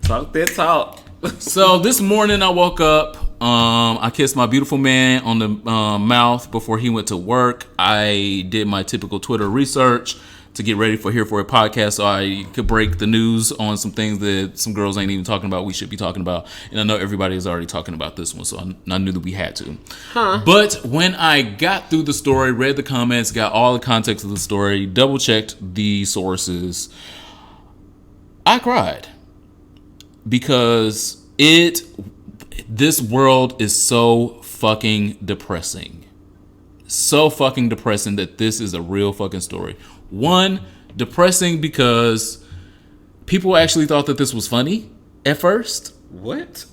Talk that talk. So, this morning I woke up. I kissed my beautiful man on the mouth before he went to work. I did my typical Twitter research to get ready for Here For It podcast so I could break the news on some things that some girls ain't even talking about we should be talking about. And I know everybody is already talking about this one, so I knew that we had to. But when I got through the story, read the comments, got all the context of the story, double-checked the sources, I cried. Because this world is so fucking depressing. So fucking depressing that this is a real fucking story. One, depressing because people actually thought that this was funny at first. What?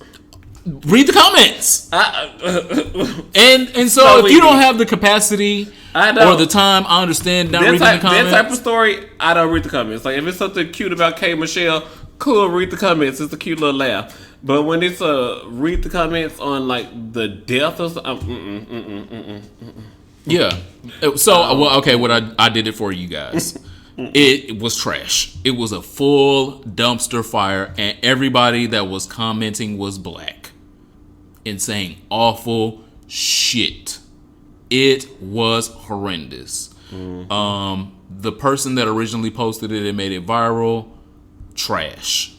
Read the comments. And so if you don't have the capacity or the time, I understand not reading the comments. That type of story, I don't read the comments. Like if it's something cute about K. Michelle, cool, read the comments. It's a cute little laugh. But when it's read the comments on like the death of Yeah. So, what I did it for you guys. It was trash. It was a full dumpster fire, and everybody that was commenting was black and saying awful shit. It was horrendous. The person that originally posted it and made it viral, trash.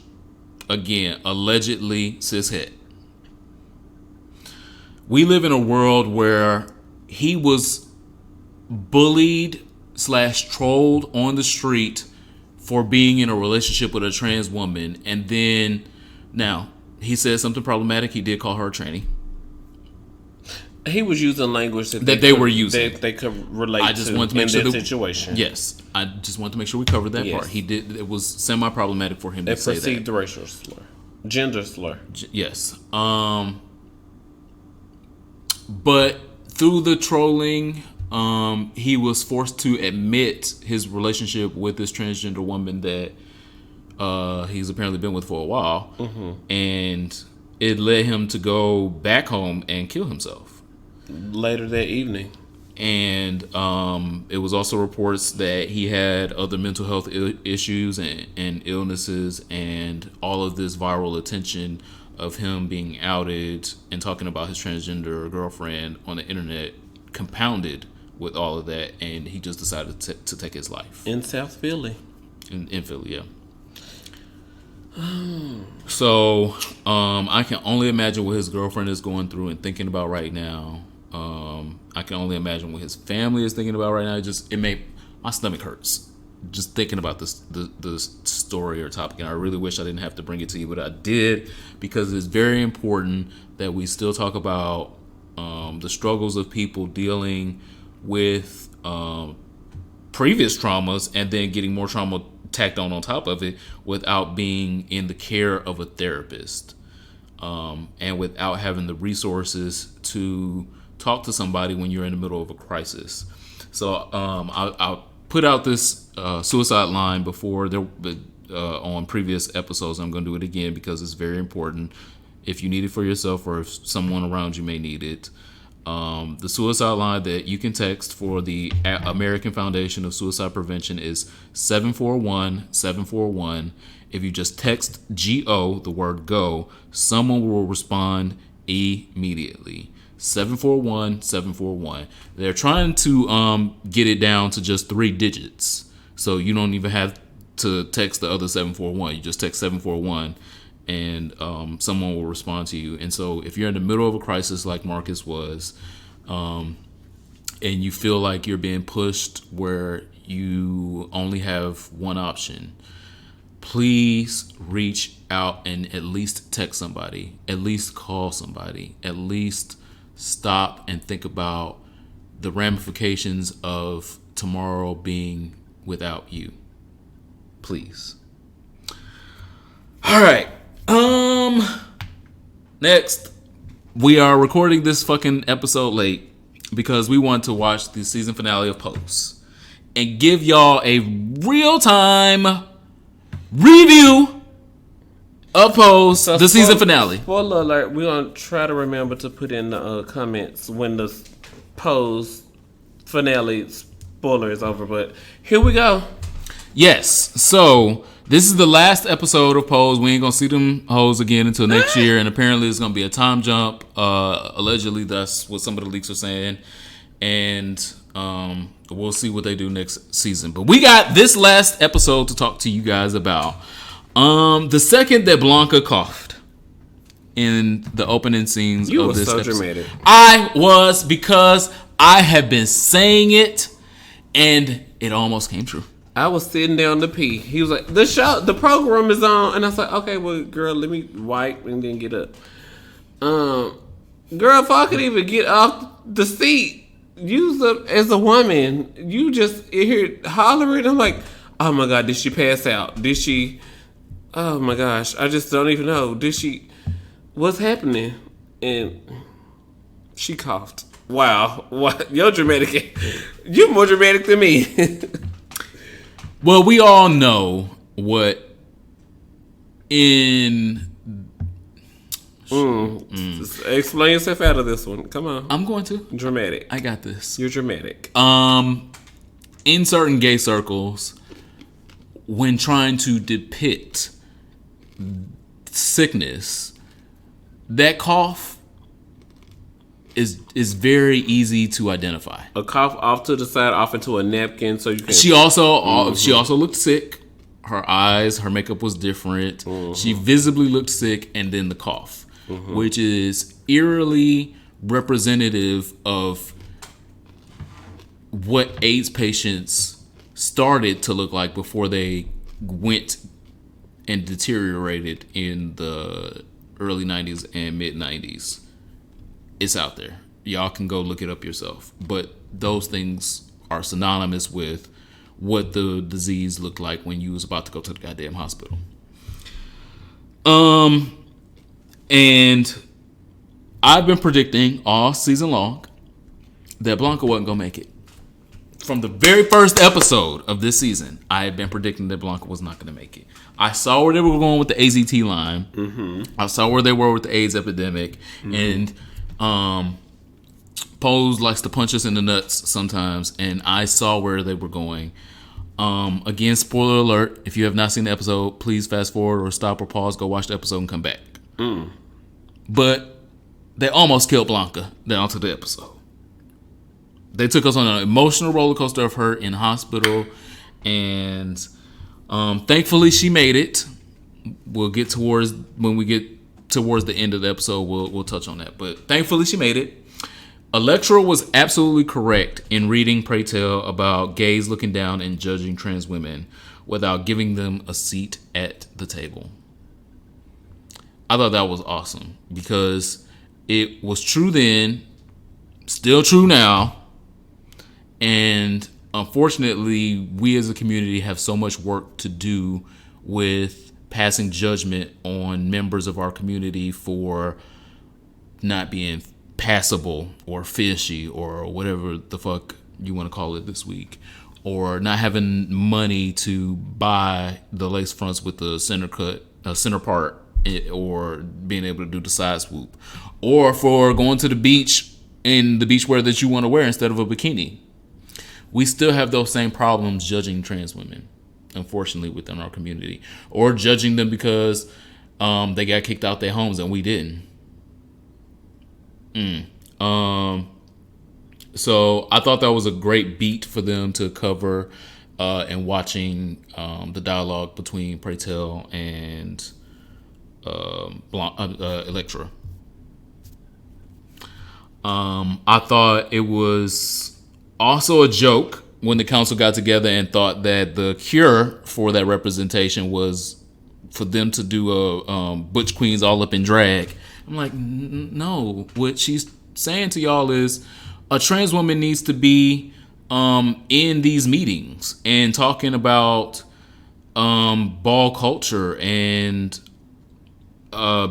Again, allegedly cishet. We live in a world where he was bullied / trolled on the street for being in a relationship with a trans woman. And then, now, he said something problematic. He did call her a tranny. He was using language that they were using. That they could relate I just wanted to make sure that situation. Yes. I just wanted to make sure we covered that part. He did. It was semi-problematic for him to say that. They perceived the racial slur. Gender slur. Yes. But through the trolling, he was forced to admit his relationship with this transgender woman that he's apparently been with for a while. And it led him to go back home and kill himself. Later that evening. And it was also reports that he had other mental health issues and illnesses, and all of this viral attention of him being outed and talking about his transgender girlfriend on the internet compounded with all of that, and he just decided to take his life. In South Philly. In Philly, yeah. So, I can only imagine what his girlfriend is going through and thinking about right now. I can only imagine what his family is thinking about right now. My stomach hurts just thinking about the story or topic, and I really wish I didn't have to bring it to you, but I did, because it's very important that we still talk about the struggles of people dealing with previous traumas and then getting more trauma tacked on top of it without being in the care of a therapist, and without having the resources to talk to somebody when you're in the middle of a crisis. So I put out this suicide line before on previous episodes. I'm going to do it again because it's very important. If you need it for yourself or if someone around you may need it. The suicide line that you can text for the American Foundation of Suicide Prevention is 741-741. If you just text GO, the word go, someone will respond immediately. 741-741. They're trying to get it down to just 3 digits. So you don't even have to text the other 741. You just text 741 and someone will respond to you. And so if you're in the middle of a crisis like Marcus was, and you feel like you're being pushed where you only have one option. Please reach out and at least text somebody, at least call somebody, at least stop and think about the ramifications of tomorrow being without you. Please. All right. Next, we are recording this fucking episode late because we want to watch the season finale of Pose and give y'all a real-time review of Pose, the season finale. Spoiler alert, we're going to try to remember to put in the comments when the Pose finale spoiler is over, but here we go. Yes, so this is the last episode of Pose. We ain't gonna see them hoes again until next year, and apparently it's gonna be a time jump. Allegedly, that's what some of the leaks are saying, and we'll see what they do next season. But we got this last episode to talk to you guys about. The second that Blanca coughed in the opening scenes of this episode, dramatic. I was, because I have been saying it, and it almost came true. I was sitting down to pee. He was like, the program is on. And I was like, okay, well, girl, let me wipe and then get up. Girl, if I could even get off the seat, as a woman, you just hear hollering. I'm like, oh my God, did she pass out? Did she, oh my gosh, I just don't even know. Did she, what's happening? And she coughed. Wow. What? You're dramatic. You're more dramatic than me. Well, we all know what in... Explain yourself out of this one. Come on. I'm going to. Dramatic. I got this. You're dramatic. In certain gay circles, when trying to depict sickness, that cough is very easy to identify. A cough off to the side, off into a napkin, so you can. She also looked sick. Her eyes, her makeup was different. Mm-hmm. She visibly looked sick, and then the cough, which is eerily representative of what AIDS patients started to look like before they went and deteriorated in the early 90s and mid 90s. It's out there. Y'all can go look it up yourself. But those things are synonymous with what the disease looked like when you was about to go to the goddamn hospital. And I've been predicting all season long that Blanca wasn't gonna make it. From the very first episode of this season, I had been predicting that Blanca was not gonna make it. I saw where they were going with the AZT line. Mm-hmm. I saw where they were with the AIDS epidemic, and Pose likes to punch us in the nuts sometimes, and I saw where they were going. Again, spoiler alert, if you have not seen the episode, please fast forward or stop or pause, go watch the episode and come back. But they almost killed Blanca down to the episode. They took us on an emotional roller coaster of her in hospital, and thankfully she made it. We'll get towards, when we get towards the end of the episode, we'll touch on that. But thankfully she made it. Electra was absolutely correct in reading Pray Tell about gays looking down and judging trans women without giving them a seat at the table. I thought that was awesome because it was true then, still true now, and unfortunately we as a community have so much work to do with passing judgment on members of our community for not being passable or fishy or whatever the fuck you want to call it this week, or not having money to buy the lace fronts with the center part, or being able to do the side swoop, or for going to the beach in the beachwear that you want to wear instead of a bikini. We still have those same problems judging trans women, unfortunately, within our community, or judging them because they got kicked out their homes and we didn't. So I thought that was a great beat for them to cover, and watching the dialogue between Pray Tell and Electra. I thought it was also a joke when the council got together and thought that the cure for that representation was for them to do a Butch Queens all up in drag. I'm like, no. What she's saying to y'all is a trans woman needs to be in these meetings and talking about ball culture and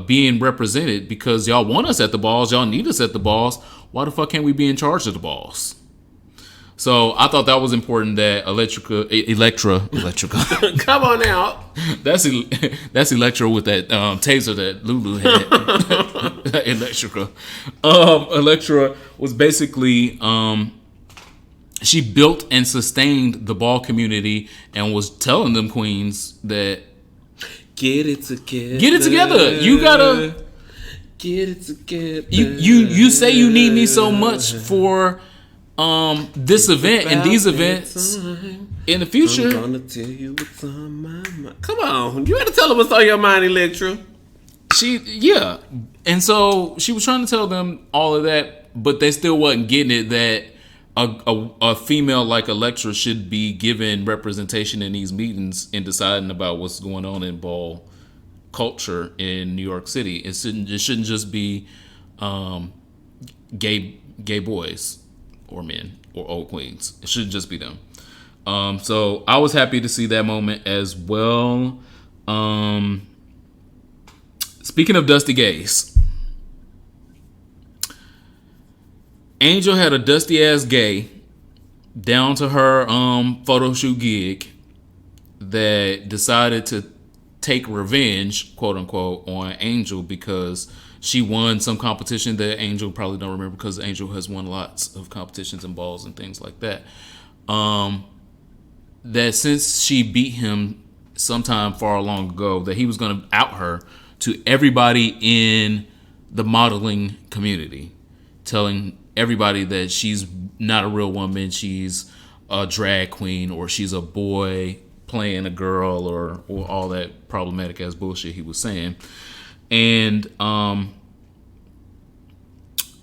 being represented, because y'all want us at the balls, y'all need us at the balls. Why the fuck can't we be in charge of the balls? So I thought that was important that Electra. Come on out. That's Electra with that taser that Lulu had. Electra was basically she built and sustained the ball community and was telling them queens that get it together. Get it together. You gotta get it together. You say you need me so much for this event and these events in the future. I'm gonna tell you what's on my mind. Come on, you gotta tell them what's on your mind, Electra. And so she was trying to tell them all of that, but they still wasn't getting it that a female like Electra should be given representation in these meetings and deciding about what's going on in ball culture in New York City. It shouldn't just be gay boys or men or old queens. It shouldn't just be them. So I was happy to see that moment as well. Speaking of dusty gays, Angel had a dusty ass gay down to her photo shoot gig that decided to take revenge, quote unquote, on Angel because she won some competition that Angel probably don't remember, because Angel has won lots of competitions and balls and things like that. That since she beat him sometime far long ago, that he was going to out her to everybody in the modeling community, telling everybody that she's not a real woman, she's a drag queen, or she's a boy playing a girl, or all that problematic ass bullshit he was saying. And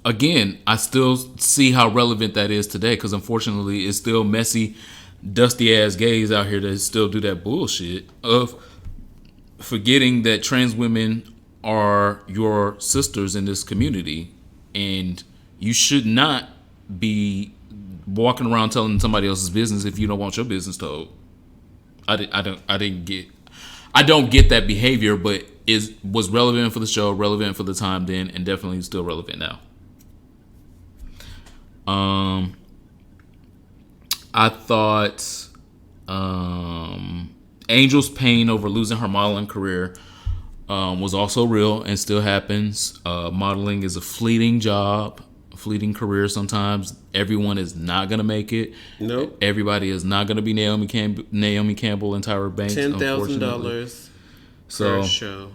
again, I still see how relevant that is today, because unfortunately it's still messy, dusty ass gays out here that still do that bullshit of forgetting that trans women are your sisters in this community, and you should not be walking around telling somebody else's business if you don't want your business told. I don't get that behavior, but was relevant for the show, relevant for the time then, and definitely still relevant now. I thought Angel's pain over losing her modeling career was also real and still happens. Modeling is a fleeting job, fleeting career. Sometimes everyone is not gonna make it. Nope. Everybody is not gonna be Naomi Campbell and Tyra Banks. $10,000 per show.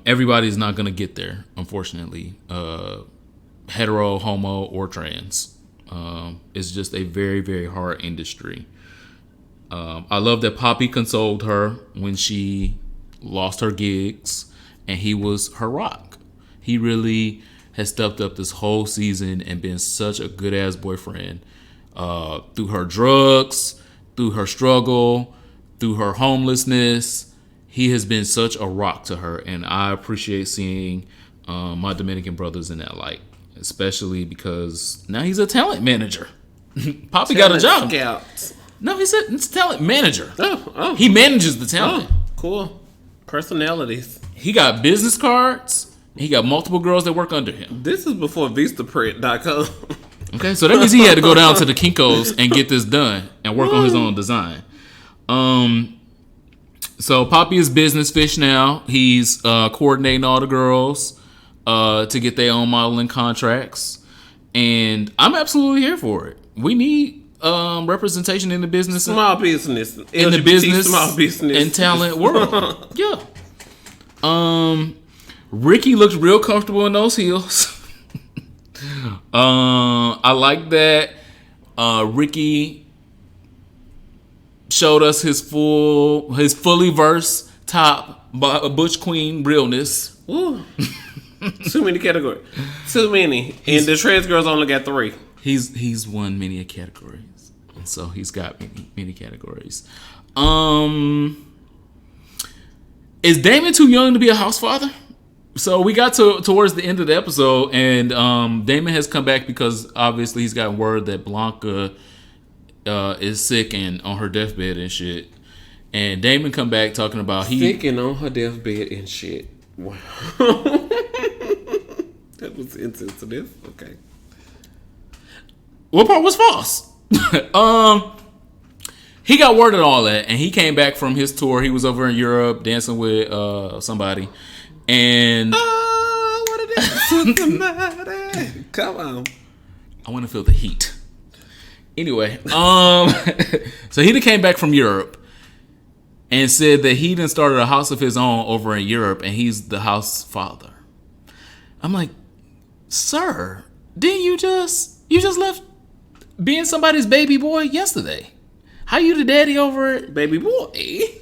Everybody's not gonna get there, unfortunately. Hetero, homo, or trans. It's just a very, very hard industry. I love that Poppy consoled her when she lost her gigs, and he was her rock. He really has stepped up this whole season and been such a good ass boyfriend, through her drugs, through her struggle, through her homelessness. He has been such a rock to her, and I appreciate seeing my Dominican brothers in that light, especially because now he's a talent manager. Poppy got a job. Scouts. No, he's a talent manager. Oh. He manages the talent. Oh, cool. Personalities. He got business cards. He got multiple girls that work under him. This is before Vistaprint.com. Okay, so that means he had to go down to the Kinko's and get this done and work on his own design. So Poppy is business fish now. He's coordinating all the girls to get their own modeling contracts, and I'm absolutely here for it. We need representation in the business, small business, in the business, small business, and talent world. Yeah. Ricky looks real comfortable in those heels. I like that. Ricky showed us his fully versed top Butch Queen realness. Ooh. Too many categories. Too many. And the trans girls only got 3. He's won many categories. so he's got many categories. Is Damon too young to be a house father? So we got towards the end of the episode, and Damon has come back because obviously he's gotten word that Blanca is sick and on her deathbed and shit. And Damon come back talking about sick and on her deathbed and shit. Wow. That was insensitive. Okay. What part was false? He got word of all that, and he came back from his tour. He was over in Europe dancing with somebody, and I want to dance with somebody. Come on, I want to feel the heat. Anyway, so he came back from Europe and said that he done started a house of his own over in Europe, and he's the house father. I'm like, sir, didn't you just left being somebody's baby boy yesterday? How you the daddy over it? Baby boy.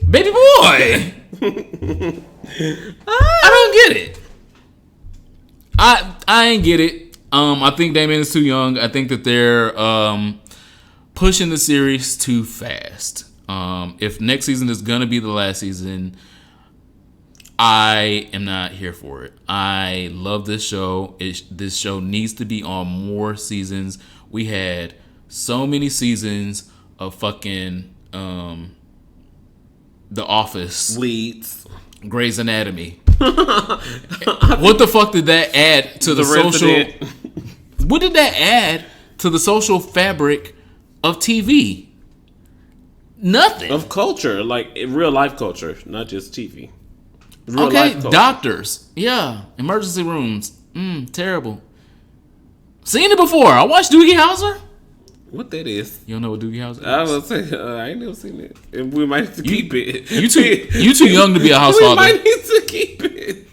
Baby boy. I don't get it. I ain't get it. I think Damon is too young. I think that they're pushing the series too fast. If next season is gonna be the last season, I am not here for it. I love this show. This show needs to be on more seasons. We had so many seasons of fucking The Office, Weeds, Grey's Anatomy. What the fuck did that add to the social? What did that add to the social fabric of TV? Nothing. Of culture, like real life culture, not just TV. Real life culture. Doctors, yeah, emergency rooms, terrible. Seen it before. I watched Doogie Howser. What that is? You don't know what Doogie Howser is? I was saying, I ain't never seen it. And we might have to keep it. You too young to be a house father. We might need to keep it.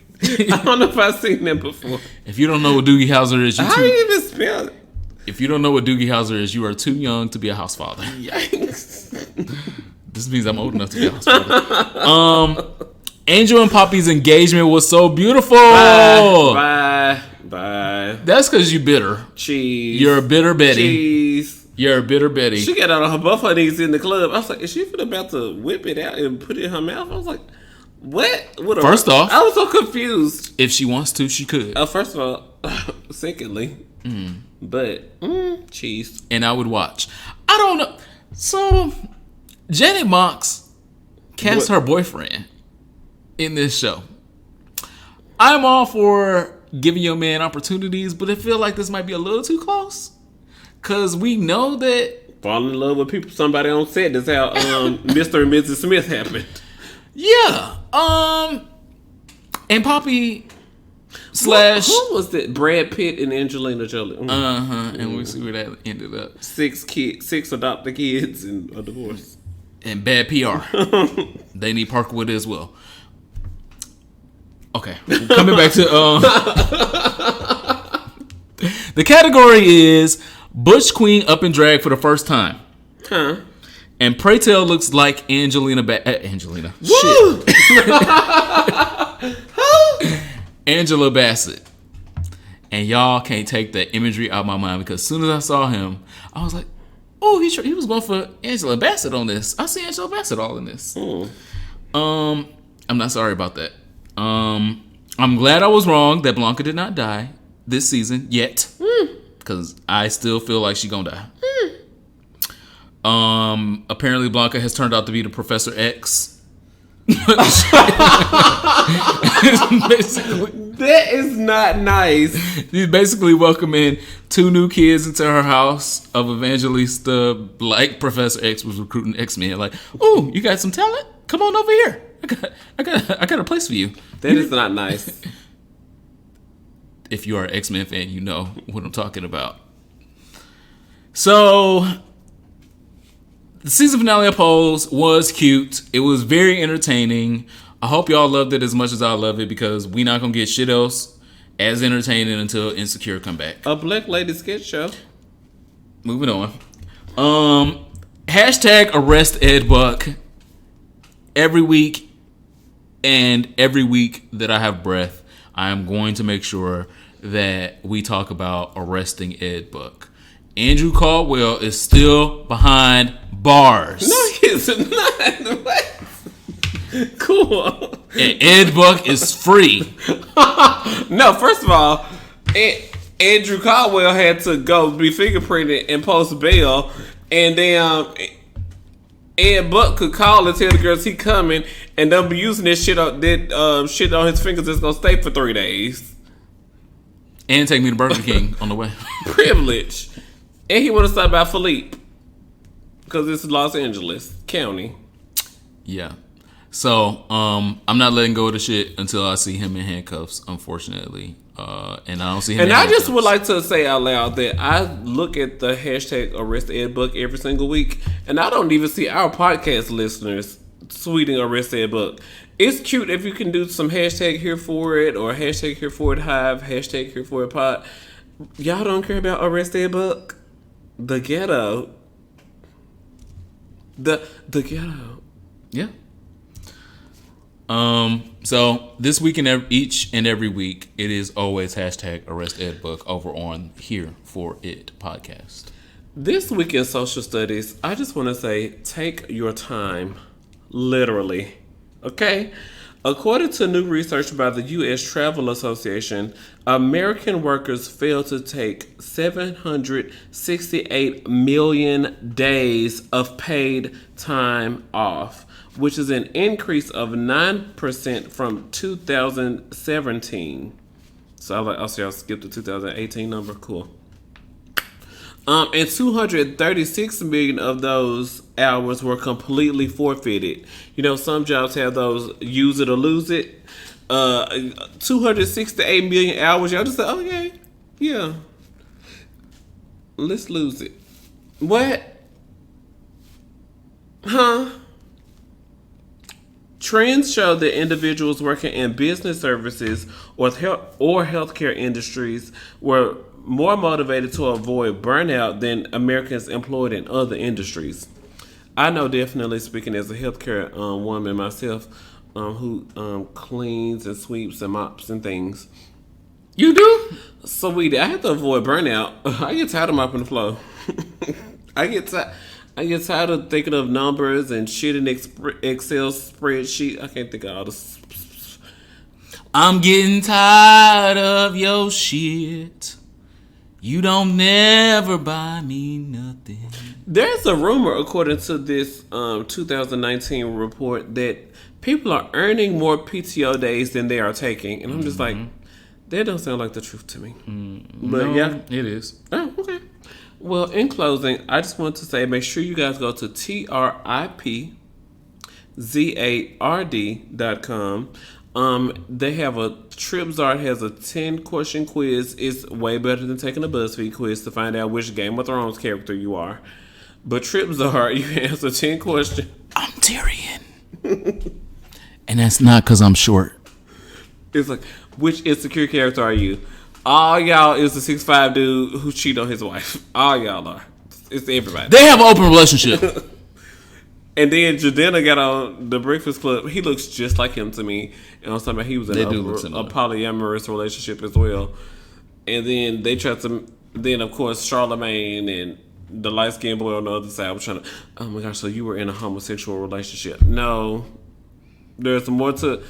I don't know if I've seen that before. If you don't know what Doogie Howser is, how do you even spell it? If you don't know what Doogie Howser is, you are too young to be a house father. Yikes. This means I'm old enough to be a house father. Angel and Poppy's engagement was so beautiful. Bye. That's because you bitter. Cheese. You're a bitter Betty. Cheese. You're a bitter Betty. She got out of both her knees in the club. I was like, is she about to whip it out and put it in her mouth? I was like, what? First off, I was so confused. If she wants to, she could. First of all, secondly, but cheese. And I would watch. I don't know. So, Janet Mox cast her boyfriend in this show. I'm all for giving your man opportunities, but I feel like this might be a little too close. Because we know that falling in love with somebody on set, that's how Mr. and Mrs. Smith happened. Yeah. And Poppy / who was that? Brad Pitt and Angelina Jolie. And we see where that ended up. 6 adopted kids and a divorce. And bad PR. They need Parkwood as well. Okay. Coming back to the category is Butch Queen up in drag for the first time. Huh. And Pray Tell looks like Angelina. Woo! Shit. Angela Bassett. And y'all can't take that imagery out of my mind because as soon as I saw him, I was like, oh, he was going for Angela Bassett on this. I see Angela Bassett all in this. I'm not sorry about that. I'm glad I was wrong that Blanca did not die this season yet. Because I still feel like she's gonna die. Apparently Blanca has turned out to be the Professor X. That is not nice. She's basically welcoming 2 new kids into her house of Evangelista, like Professor X was recruiting X-Men. Like, oh, you got some talent? Come on over here. I got a place for you. That is not nice. If you are an X-Men fan, you know what I'm talking about. So, the season finale of Pose was cute. It was very entertaining. I hope y'all loved it as much as I love it because we not gonna get shit else as entertaining until Insecure come back. A Black Lady sketch show. Moving on. Hashtag arrest Ed Buck. Every week and every week that I have breath, I am going to make sure that we talk about arresting Ed Buck. Andrew Caldwell is still behind bars. No, he's not. What? Cool. And Ed Buck is free. No, first of all, Andrew Caldwell had to go be fingerprinted and post bail, and then Ed Buck could call and tell the girls he coming, and they'll be using this shit on his fingers that's gonna stay for 3 days. And take me to Burger King on the way. Privilege. And he want to stop by Philippe because it's Los Angeles County. Yeah. So, I'm not letting go of the shit until I see him in handcuffs, unfortunately. And I don't see him And in I handcuffs. just would like to say out loud that I look at the hashtag Arrest Ed Buck every single week, and I don't even see our podcast listeners tweeting Arrest Ed Buck. It's cute if you can do some hashtag here for it, or hashtag here for it hive, hashtag here for it pod. Y'all don't care about Arrest Ed Buck? The ghetto. The ghetto. Yeah. So this week and each and every week, it is always hashtag Arrest Ed Book over on Here For It podcast. This week in social studies, I just want to say, take your time, literally. Okay? According to new research by the U.S. Travel Association, American workers fail to take 768 million days of paid time off, which is an increase of 9% from 2017. So I was like, oh, so y'all skipped the 2018 number? Cool. And 236 million of those hours were completely forfeited. You know, some jobs have those use it or lose it. 268 million hours. Y'all just say, okay, yeah, let's lose it. What? Huh? Trends show that individuals working in business services or healthcare industries were more motivated to avoid burnout than Americans employed in other industries. I know, definitely speaking as a healthcare woman myself, who cleans and sweeps and mops and things. You do? So I have to avoid burnout. I get tired of mopping the floor. I get tired of thinking of numbers and shit in Excel spreadsheet. I can't think of all this. I'm getting tired of your shit. You don't never buy me nothing. There's a rumor, according to this 2019 report, that people are earning more PTO days than they are taking. And I'm just like, that don't sound like the truth to me. But no, yeah. it is. Oh, okay. Well, in closing, I just want to say, make sure you guys go to tripzard.com. They have TripZard has a 10-question quiz. It's way better than taking a BuzzFeed quiz to find out which Game of Thrones character you are. But TripZard, you can answer 10 questions. I'm Tyrion. And that's not because I'm short. It's like, which insecure character are you? All y'all is the 6'5" dude who cheated on his wife. All y'all are. It's everybody. They have an open relationship. And then Jadena got on the Breakfast Club. He looks just like him to me. And I was talking about he was in a polyamorous relationship as well. And then they tried to. Then of course Charlemagne and the light skinned boy on the other side was trying to. Oh my gosh! So you were in a homosexual relationship? No, there's more to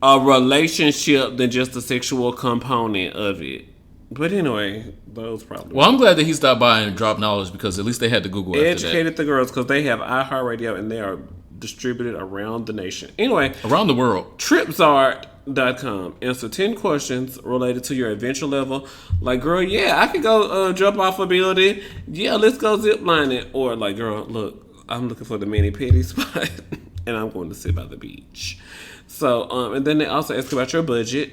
a relationship than just the sexual component of it. But anyway, those probably. Well, I'm glad that he stopped by and dropped knowledge, because at least they had to Google after educated the girls, because they have iHeartRadio and they are distributed around the nation. Anyway, around the world. TripZard.com. Answer 10 questions related to your adventure level. Like, girl, yeah, I could go jump off a building. Yeah, let's go zip lining. Or like, girl, look, I'm looking for the mani-pedi spot and I'm going to sit by the beach. So, and then they also ask about your budget,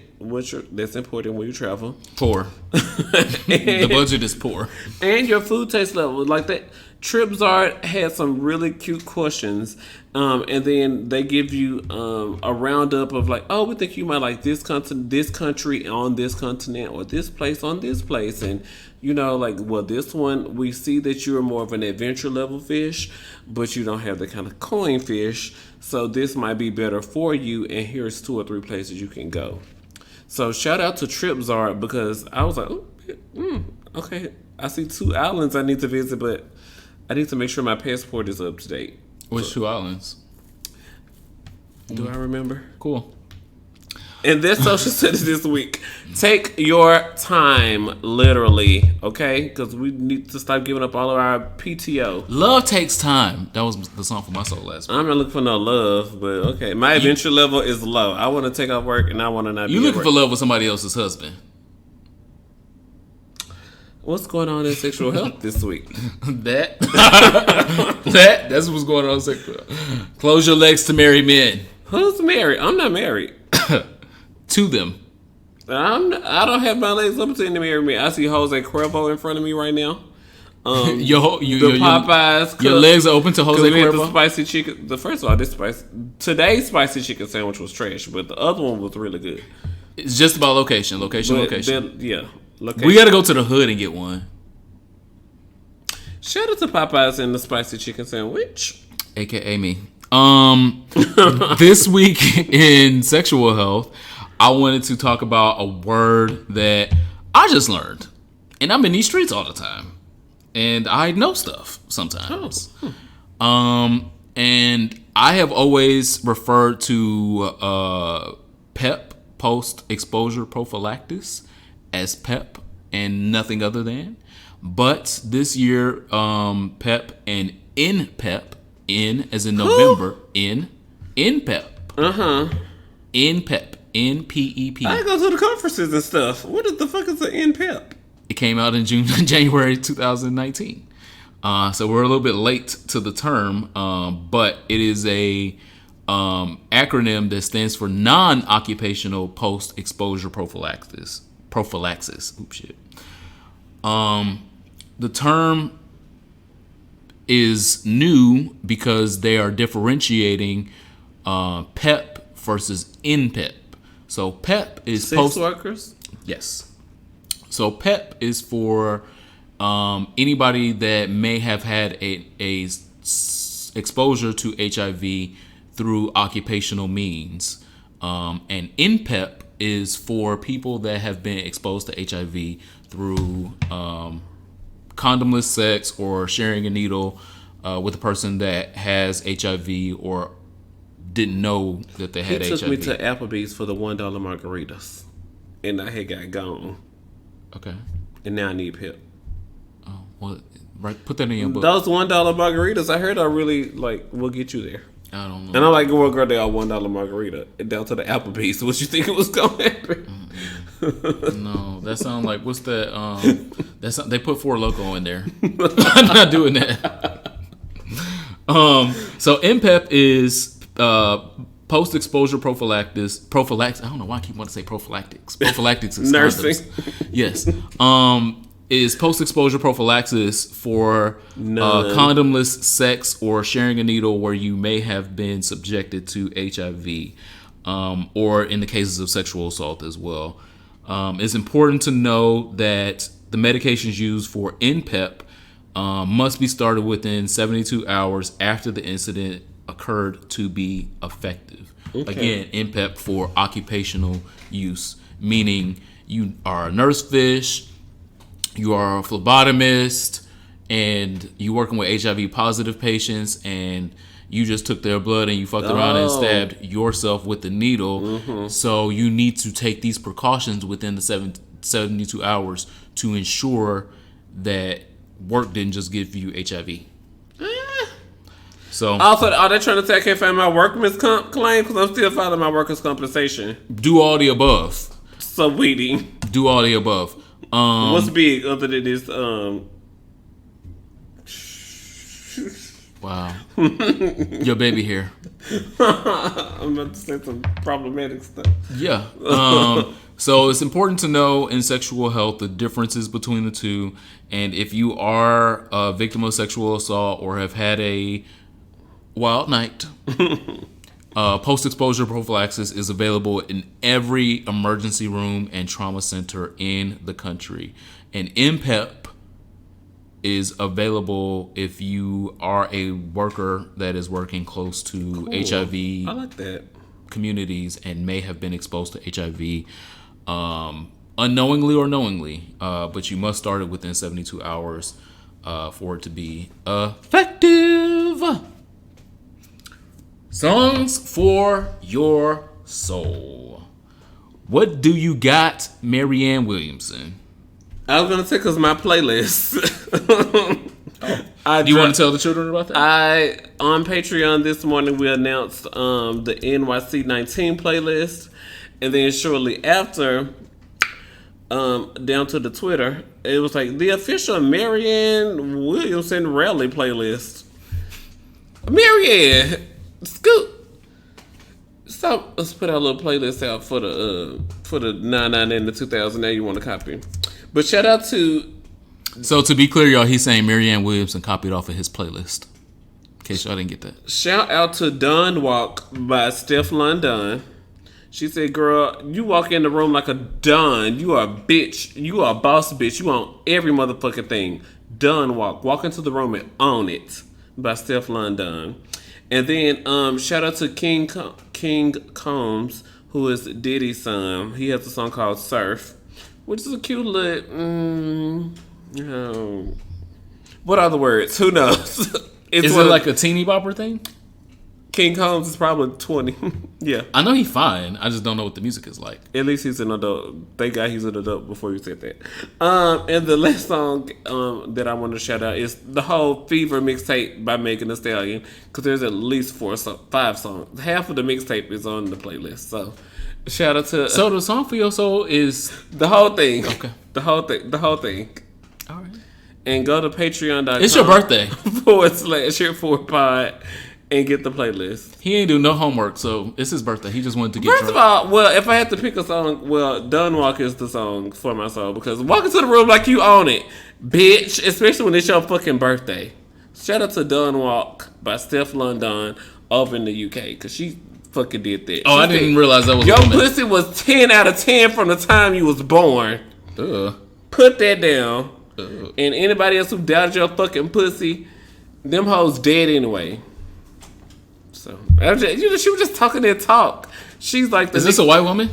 that's important when you travel. Poor. The budget is poor. And your food taste level. Like that, TripZard had some really cute questions. And then they give you a roundup of like, oh, we think you might like this country on this continent, or this place on this place. And, you know, like, well, this one, we see that you're more of an adventure level fish, but you don't have the kind of coin fish. So this might be better for you. And here's 2 or 3 places you can go. So shout out to TripZard, because I was like, Okay, I see 2 islands I need to visit, but I need to make sure my passport is up to date. Which 2 islands? Do I remember? Cool. And this social studies this week. Take your time, literally, okay? Because we need to stop giving up all of our PTO. Love takes time. That was the song for my soul last week. I'm not looking for no love, but okay. My adventure level is low. I want to take off work and I want to not be You at looking work. for love with somebody else's husband. What's going on in sexual health this week? That's what's going on in sexual health. Close your legs to marry men. Who's married? I'm not married. To them. I don't have my legs up to marry me. I see Jose Cuervo in front of me right now. Popeyes. Your legs are open to Jose we had the Cuervo? spicy chicken. First of all, today's spicy chicken sandwich was trash, but the other one was really good. It's just about location. But yeah. Location. We got to go to the hood and get one. Shout out to Popeyes and the spicy chicken sandwich. AKA me. This week in sexual health, I wanted to talk about a word that I just learned. And I'm in these streets all the time. And I know stuff sometimes. And I have always referred to PEP, post-exposure prophylaxis, as PEP and nothing other than. But this year, PEP and nPEP, N as in November, nPEP. nPEP, nPEP. I go to the conferences and stuff. What the fuck is the nPEP? It came out in January 2019. So we're a little bit late to the term, but it is a acronym that stands for non-occupational post-exposure prophylaxis. Oops, shit. The term is new because they are differentiating PEP versus nPEP. So PEP is sex workers. Yes. So PEP is for anybody that may have had a exposure to HIV through occupational means, and nPEP is for people that have been exposed to HIV through condomless sex or sharing a needle with a person that has HIV or didn't know that they had HIV. He took me to Applebee's for the $1 margaritas, and I had got gone. Okay. And now I need PEP. Oh, well, right. Put that in your book. Those $1 margaritas, I heard are really will get you there. I don't know. And I'm like, well, girl, they are $1 margarita and down to the Applebee's. So what you think it was going to happen? No, that sounds like what's that? They put Four Loko in there. I'm not doing that. So nPEP is post-exposure prophylaxis. I don't know why I keep wanting to say prophylactics. Prophylactics is nursing. Condoms. Yes. Is post-exposure prophylaxis for condomless sex or sharing a needle where you may have been subjected to HIV, or in the cases of sexual assault as well. It's important to know that the medications used for nPEP must be started within 72 hours after the incident occurred to be effective. Okay. Again, nPEP for occupational use, meaning you are a nurse fish, you are a phlebotomist, and you working with HIV positive patients, and you just took their blood and you fucked around and stabbed yourself with the needle. Mm-hmm. So you need to take these precautions within the 72 hours to ensure that work didn't just give you HIV. So also, are they trying to say I can't find my workman's comp claim because I'm still filing my workers' compensation? Do all the above. Sweetie. Do all the above. What's big other than this? Wow. Your baby hair. I'm about to say some problematic stuff. Yeah. So it's important to know in sexual health the differences between the two. And if you are a victim of sexual assault or have had a wild night, post-exposure prophylaxis is available in every emergency room and trauma center in the country. And nPEP is available if you are a worker that is working close to HIV I like that. communities and may have been exposed to HIV unknowingly or knowingly, but you must start it within 72 hours for it to be effective. Songs for your soul. What do you got, Marianne Williamson? I was gonna say because my playlist. Do you want to tell the children about that? On Patreon this morning we announced the NYC 19 playlist, and then shortly after, down to the Twitter, it was like the official Marianne Williamson rally playlist. Marianne, scoot. So let's put our little playlist out for the 99 and the 2000. Now you want to copy, but shout out to. So to be clear, y'all, he's saying Marianne Williamson copied off of his playlist. In case y'all didn't get that. Shout out to Dawn Walk by Steph London. She said, girl, you walk in the room like a Dawn. You are a bitch. You are a boss bitch. You own every motherfucking thing. Dawn Walk. Walk into the room and own it by Steph London. And then shout out to King Combs, who is Diddy's son. He has a song called Surf, which is a cute little... what are the words? Who knows? Is it like a teeny bopper thing? King Combs is probably 20. Yeah. I know he's fine. I just don't know what the music is like. At least he's an adult. Thank God he's an adult before you said that. And the last song that I want to shout out is the whole Fever mixtape by Megan Thee Stallion. Because there's at least 5 songs. Half of the mixtape is on the playlist. So shout out to... So the song for your soul is... The whole thing. Okay. The whole thing. All right. And go to patreon.com. It's your birthday. /Here4Pod and get the playlist. He ain't do no homework, so it's his birthday. He just wanted to get First drunk. of all, well, if I had to pick a song, Done Walk is the song for my soul. Because walk into the room like you own it, bitch. Especially when it's your fucking birthday. Shout out to Done Walk by Steph London over in the UK. Because she fucking did that. Oh, I didn't realize that was your pussy was 10 out of 10 from the time you was born. Ugh. Put that down. Ugh. And anybody else who doubted your fucking pussy, them hoes dead anyway. So she was just talking that talk. She's like, is this a white woman?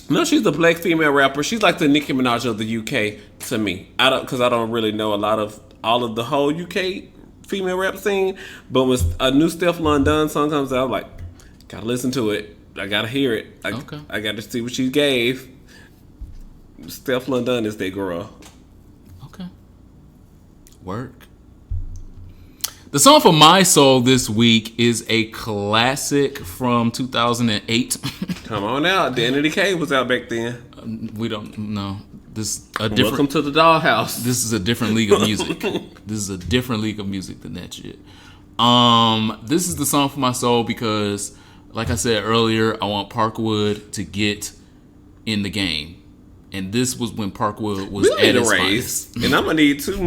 No, she's a black female rapper. She's like the Nicki Minaj of the UK to me. Because I don't really know all of the whole UK female rap scene. But when a new Steph London song comes out, I'm like, gotta listen to it. I gotta hear it. Okay. I gotta see what she gave. Steph London is that girl. Okay. Work. The song for my soul this week is a classic from 2008. Come on out. Danny K was out back then. We don't know. Welcome to the dollhouse. This is a different league of music. This is a different league of music than that shit. This is the song for my soul because, like I said earlier, I want Parkwood to get in the game. And this was when Parkwood was at its finest. And I'm gonna need two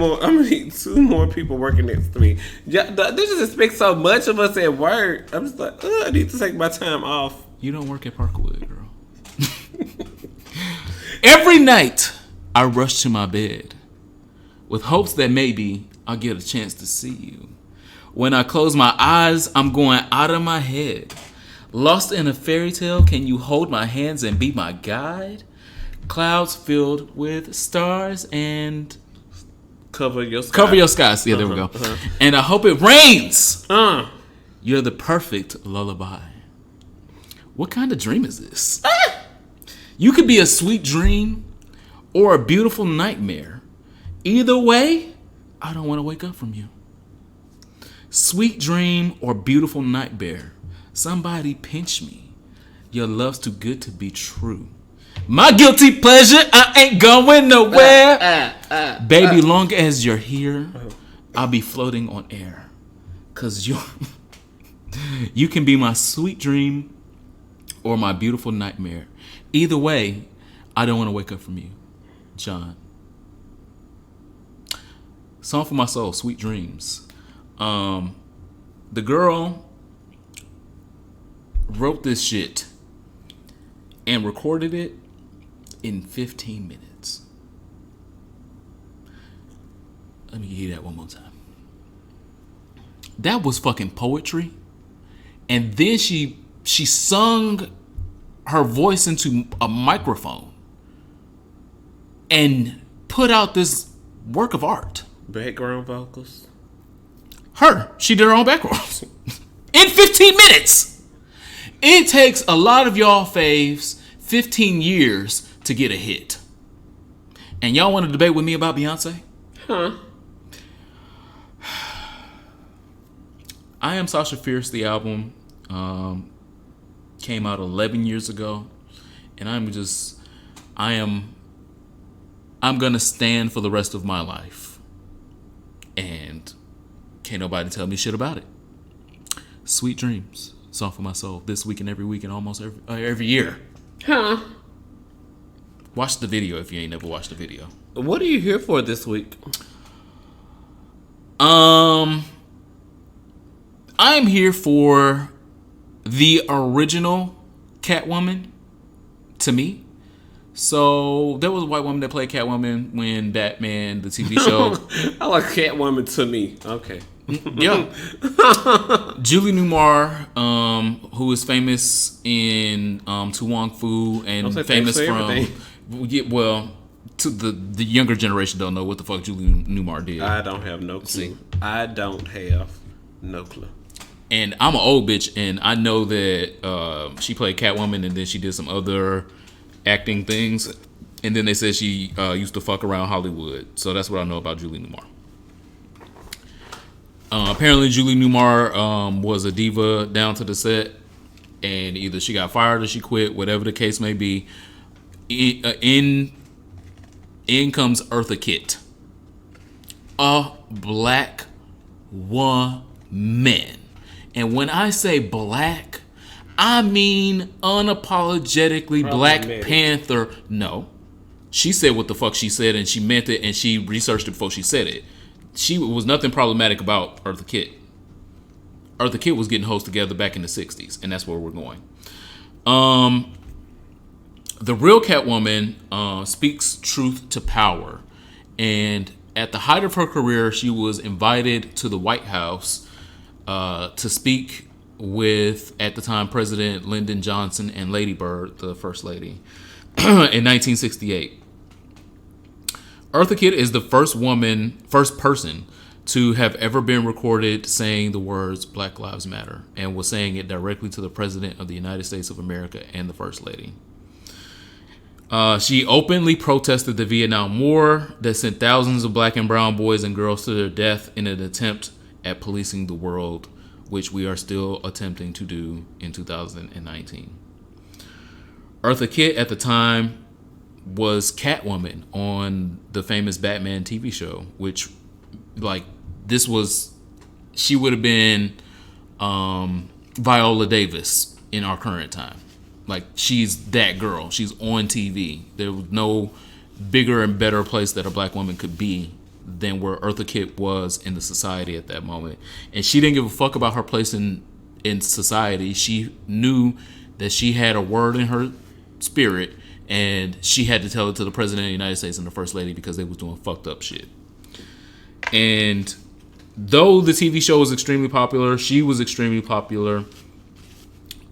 more people working next to me. Yeah, they just expect so much of us at work. I'm just like, I need to take my time off. You don't work at Parkwood, girl. Every night, I rush to my bed with hopes that maybe I'll get a chance to see you. When I close my eyes, I'm going out of my head. Lost in a fairy tale, can you hold my hands and be my guide? Clouds filled with stars and cover your skies. Yeah, there we go. And I hope it rains. You're the perfect lullaby. What kind of dream is this? You could be a sweet dream or a beautiful nightmare. Either way, I don't want to wake up from you. Sweet dream or beautiful nightmare. Somebody pinch me. Your love's too good to be true. My guilty pleasure, I ain't going nowhere. Baby, long as you're here, I'll be floating on air. Cause you can be my sweet dream or my beautiful nightmare. Either way, I don't want to wake up from you. John. Song for my soul, Sweet Dreams. The girl wrote this shit and recorded it in 15 minutes. Let me hear that one more time. That was fucking poetry. And then she sung her voice into a microphone. and put out this work of art. Background vocals. She did her own backgrounds in 15 minutes. It takes a lot of y'all faves 15 years to get a hit. And y'all want to debate with me about Beyonce? Huh? I Am Sasha Fierce, the album, came out 11 years ago. And I'm gonna stand for the rest of my life. And can't nobody tell me shit about it. Sweet Dreams, Song for My Soul, this week and almost every year. Huh? Watch the video if you ain't never watched the video. What are you here for this week? I'm here for the original Catwoman, to me. So there was a white woman that played Catwoman when Batman, the TV show. I like Catwoman to me. Okay. Yeah. Julie Newmar, who is famous in To Wong Fu and famous from to the younger generation don't know what the fuck Julie Newmar did. I don't have no clue. See. I don't have no clue. And I'm an old bitch, and I know that she played Catwoman, and then she did some other acting things, and then they said she used to fuck around Hollywood. So that's what I know about Julie Newmar. Apparently, Julie Newmar was a diva down to the set, and either she got fired or she quit, whatever the case may be. In comes Eartha Kitt, a black woman. And when I say black, I mean unapologetically Black Panther. No. She said what the fuck she said, and she meant it, and she researched it before she said it. She was nothing problematic about Eartha Kitt. Eartha Kitt was getting hoes together back in the 60s, and that's where we're going. The real Catwoman speaks truth to power. And at the height of her career, she was invited to the White House to speak with, at the time, President Lyndon Johnson and Lady Bird, the First Lady, in 1968. Eartha Kitt is the first person to have ever been recorded saying the words Black Lives Matter, and was saying it directly to the President of the United States of America and the First Lady. She openly protested the Vietnam War that sent thousands of black and brown boys and girls to their death in an attempt at policing the world, which we are still attempting to do in 2019. Eartha Kitt at the time was Catwoman on the famous Batman TV show, which, she would have been Viola Davis in our current time. Like, she's that girl. She's on TV. There was no bigger and better place that a black woman could be than where Eartha Kitt was in the society at that moment. And she didn't give a fuck about her place in society. She knew that she had a word in her spirit, and she had to tell it to the President of the United States and the First Lady because they was doing fucked up shit. And though the TV show was extremely popular, she was extremely popular.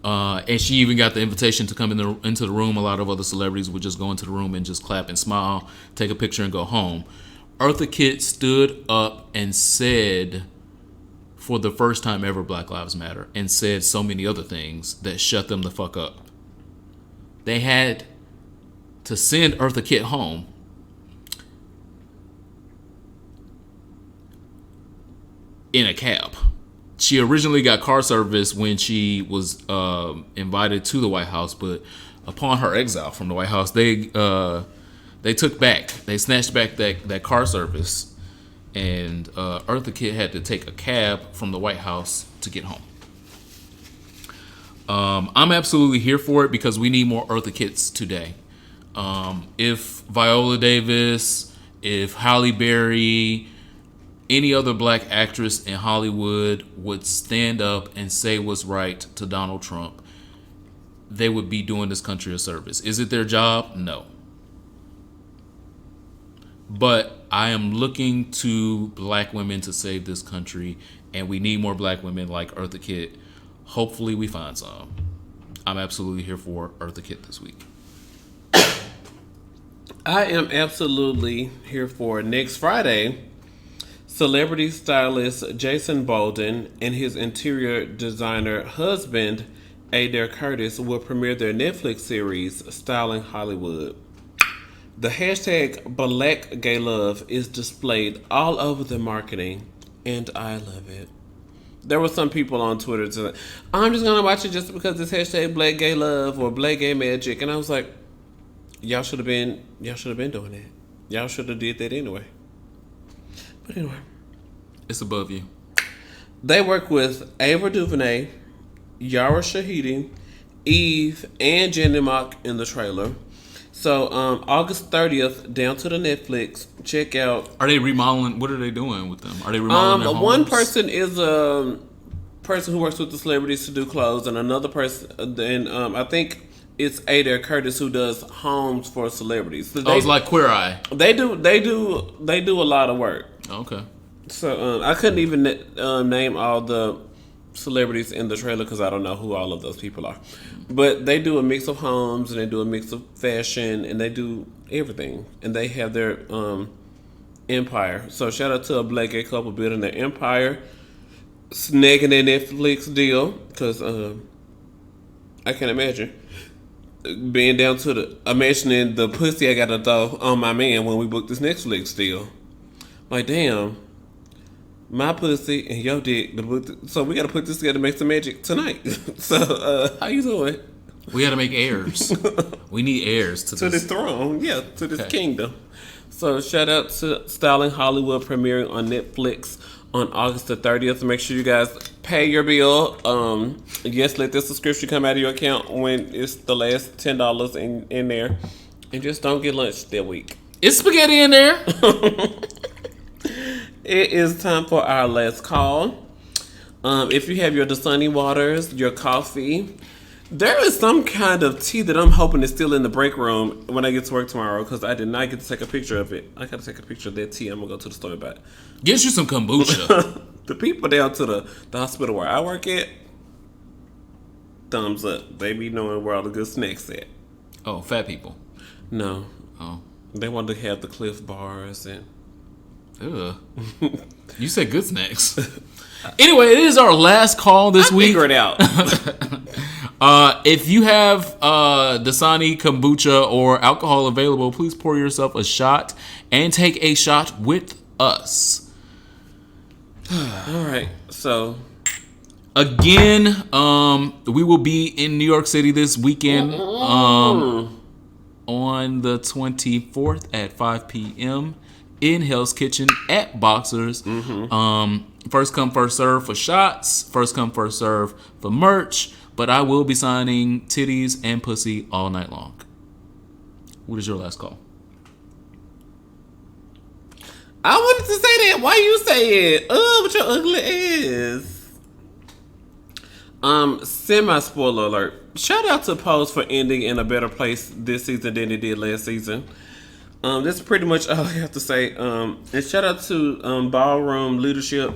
And she even got the invitation to come into the room. A lot of other celebrities would just go into the room and just clap and smile, take a picture, and go home. Eartha Kitt stood up and said, for the first time ever, Black Lives Matter, and said so many other things that shut them the fuck up. They had to send Eartha Kitt home in a cab. She originally got car service when she was invited to the White House, but upon her exile from the White House, they snatched back that car service, and Eartha Kitt had to take a cab from the White House to get home. I'm absolutely here for it because we need more Eartha Kitts today. If Viola Davis, if Halle Berry, any other black actress in Hollywood would stand up and say what's right to Donald Trump, they would be doing this country a service. Is it their job? No. But I am looking to black women to save this country, and we need more black women like Eartha Kitt. Hopefully we find some. I'm absolutely here for Eartha Kitt this week. I am absolutely here for next Friday. Celebrity stylist Jason Bolden and his interior designer husband, Adair Curtis, will premiere their Netflix series, Styling Hollywood. The hashtag Black Gay Love is displayed all over the marketing, and I love it. There were some people on Twitter that said, I'm just gonna watch it just because it's hashtag Black Gay Love or Black Gay Magic, and I was like, y'all should have been doing that. Y'all should have did that anyway. But anyway, It's above you. they work with Ava DuVernay, Yara Shahidi, Eve, and Jenny Mock in the trailer. So August 30th, down to the Netflix. Check out. Are they remodeling? What are they doing with them? Are they remodeling their homes? One person is a person who works with the celebrities to do clothes, and another person, and I think it's Adair Curtis who does homes for celebrities. So It's like Queer Eye. They do a lot of work. Okay. So I couldn't even name all the celebrities in the trailer because I don't know who all of those people are. But they do a mix of homes and they do a mix of fashion and they do everything. And they have their empire. So shout out to a Black gay couple building their empire, snagging their Netflix deal because I can't imagine being down to imagining the pussy I got to throw on my man when we booked this Netflix deal. Like, damn. My pussy and your dick. So we got to put this together to make some magic tonight. So, how you doing? We got to make heirs. We need heirs to this throne. Yeah, to this kingdom. So, shout out to Styling Hollywood premiering on Netflix on August the 30th. Make sure you guys pay your bill. Yes, let the subscription come out of your account when it's the last $10 in there. And just don't get lunch that week. Is spaghetti in there? It is time for our last call. If you have your Dasani waters, your coffee, there is some kind of tea that I'm hoping is still in the break room when I get to work tomorrow because I did not get to take a picture of it. I got to take a picture of that tea. I'm going to go to the store about it. Get you some kombucha. The people down to the hospital where I work at, thumbs up. They be knowing where all the good snacks at. Oh, fat people. No. Oh. They want to have the Cliff bars and... Ugh. You said good snacks. Anyway, it is our last call this week. Figure it out. If you have Dasani, kombucha, or alcohol available, please pour yourself a shot and take a shot with us. All right. So, again, we will be in New York City this weekend on the 24th at 5 p.m. in Hell's Kitchen at Boxers. First come, first serve for shots. First come, first serve for merch. But I will be signing titties and pussy all night long. What is your last call? I wanted to say that. Why you say it? Oh, with your ugly ass. Semi-spoiler alert. Shout out to Pose for ending in a better place this season than it did last season. That's pretty much all I have to say. And shout out to Ballroom Leadership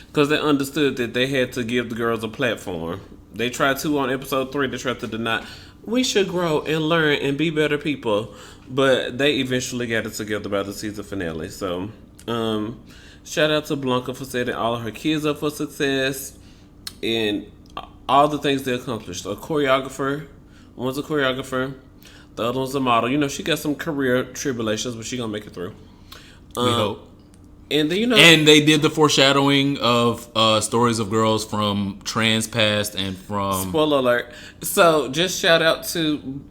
because they understood that they had to give the girls a platform. They tried to on episode 3. They tried to deny. We should grow and learn and be better people. But they eventually got it together by the season finale. So, shout out to Blanca for setting all of her kids up for success and all the things they accomplished. One's a choreographer. The other one's a model. You know, she got some career tribulations, but she gonna make it through. We hope. And then, and they did the foreshadowing of stories of girls from trans past and from... Spoiler alert. So, just shout out to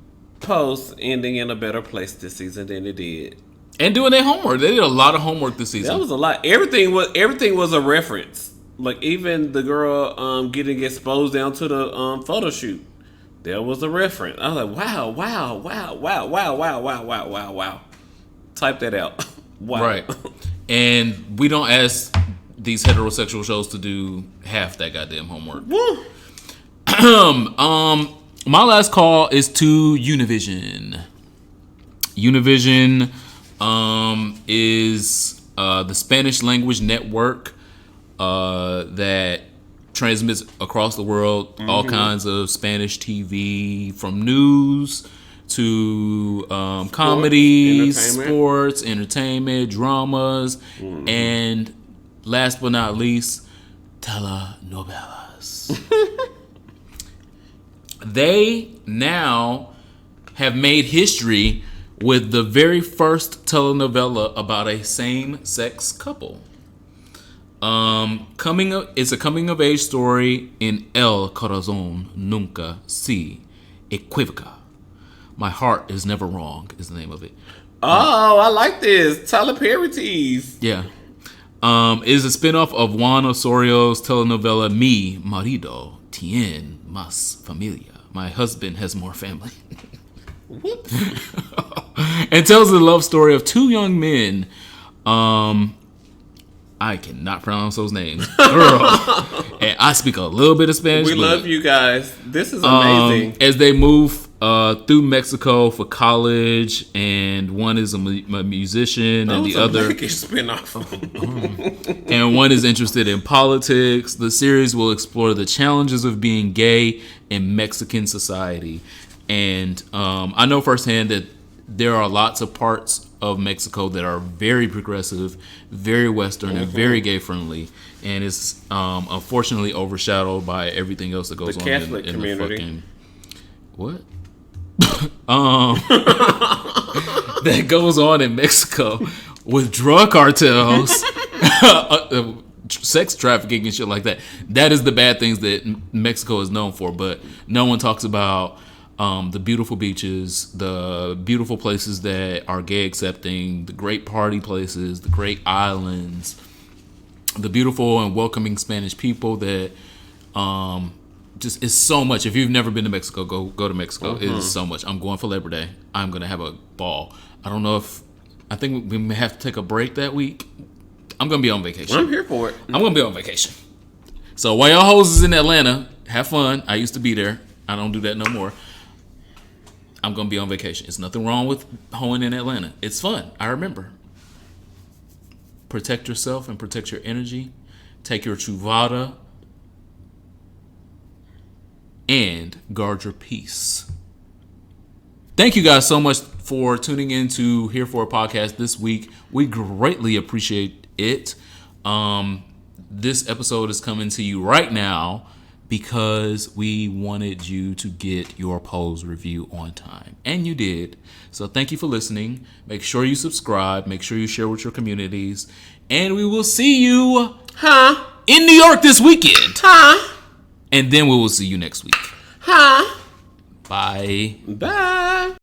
Post ending in a better place this season than it did. And doing their homework. They did a lot of homework this season. That was a lot. Everything was a reference. Like, even the girl getting exposed down to the photo shoot. There was a reference. I was like, wow. Type that out. Wow. Right. And we don't ask these heterosexual shows to do half that goddamn homework. Woo. My last call is to Univision. Univision is the Spanish language network that transmits across the world all kinds of Spanish TV, from news to comedies, entertainment. entertainment, dramas, and last but not least, telenovelas. They now have made history with the very first telenovela about a same-sex couple. It's a coming-of-age story in El Corazón Nunca Se Equivoca. My Heart Is Never Wrong is the name of it. Oh, I like this. Tyler Perry tease. Yeah. It is a spinoff of Juan Osorio's telenovela Mi Marido Tiene Más Familia. My Husband Has More Family. And tells the love story of two young men. I cannot pronounce those names. Girl. And I speak a little bit of Spanish. We love you guys. This is amazing. As they move through Mexico for college, and one is a musician, and the other spin-off. and one is interested in politics. The series will explore the challenges of being gay in Mexican society. And I know firsthand that there are lots of parts of Mexico that are very progressive, very Western, and very gay friendly, and it's unfortunately overshadowed by everything else that goes on in the fucking what that goes on in Mexico with drug cartels, sex trafficking, and shit like that. That is the bad things that Mexico is known for, but no one talks about the beautiful beaches, the beautiful places that are gay accepting, the great party places, the great islands, the beautiful and welcoming Spanish people that just is so much. If you've never been to Mexico, go to Mexico. It is so much. I'm going for Labor Day. I'm going to have a ball. I think we may have to take a break that week. I'm going to be on vacation. I'm here for it. I'm going to be on vacation. So while y'all hoes is in Atlanta, have fun. I used to be there. I don't do that no more. I'm going to be on vacation. It's nothing wrong with hoeing in Atlanta. It's fun. I remember. Protect yourself and protect your energy. Take your Truvada. And guard your peace. Thank you guys so much for tuning in to Here For a Podcast this week. We greatly appreciate it. This episode is coming to you right now because we wanted you to get your Pose review on time. And you did. So thank you for listening. Make sure you subscribe. Make sure you share with your communities. And we will see you in New York this weekend. And then we will see you next week. Bye. Bye.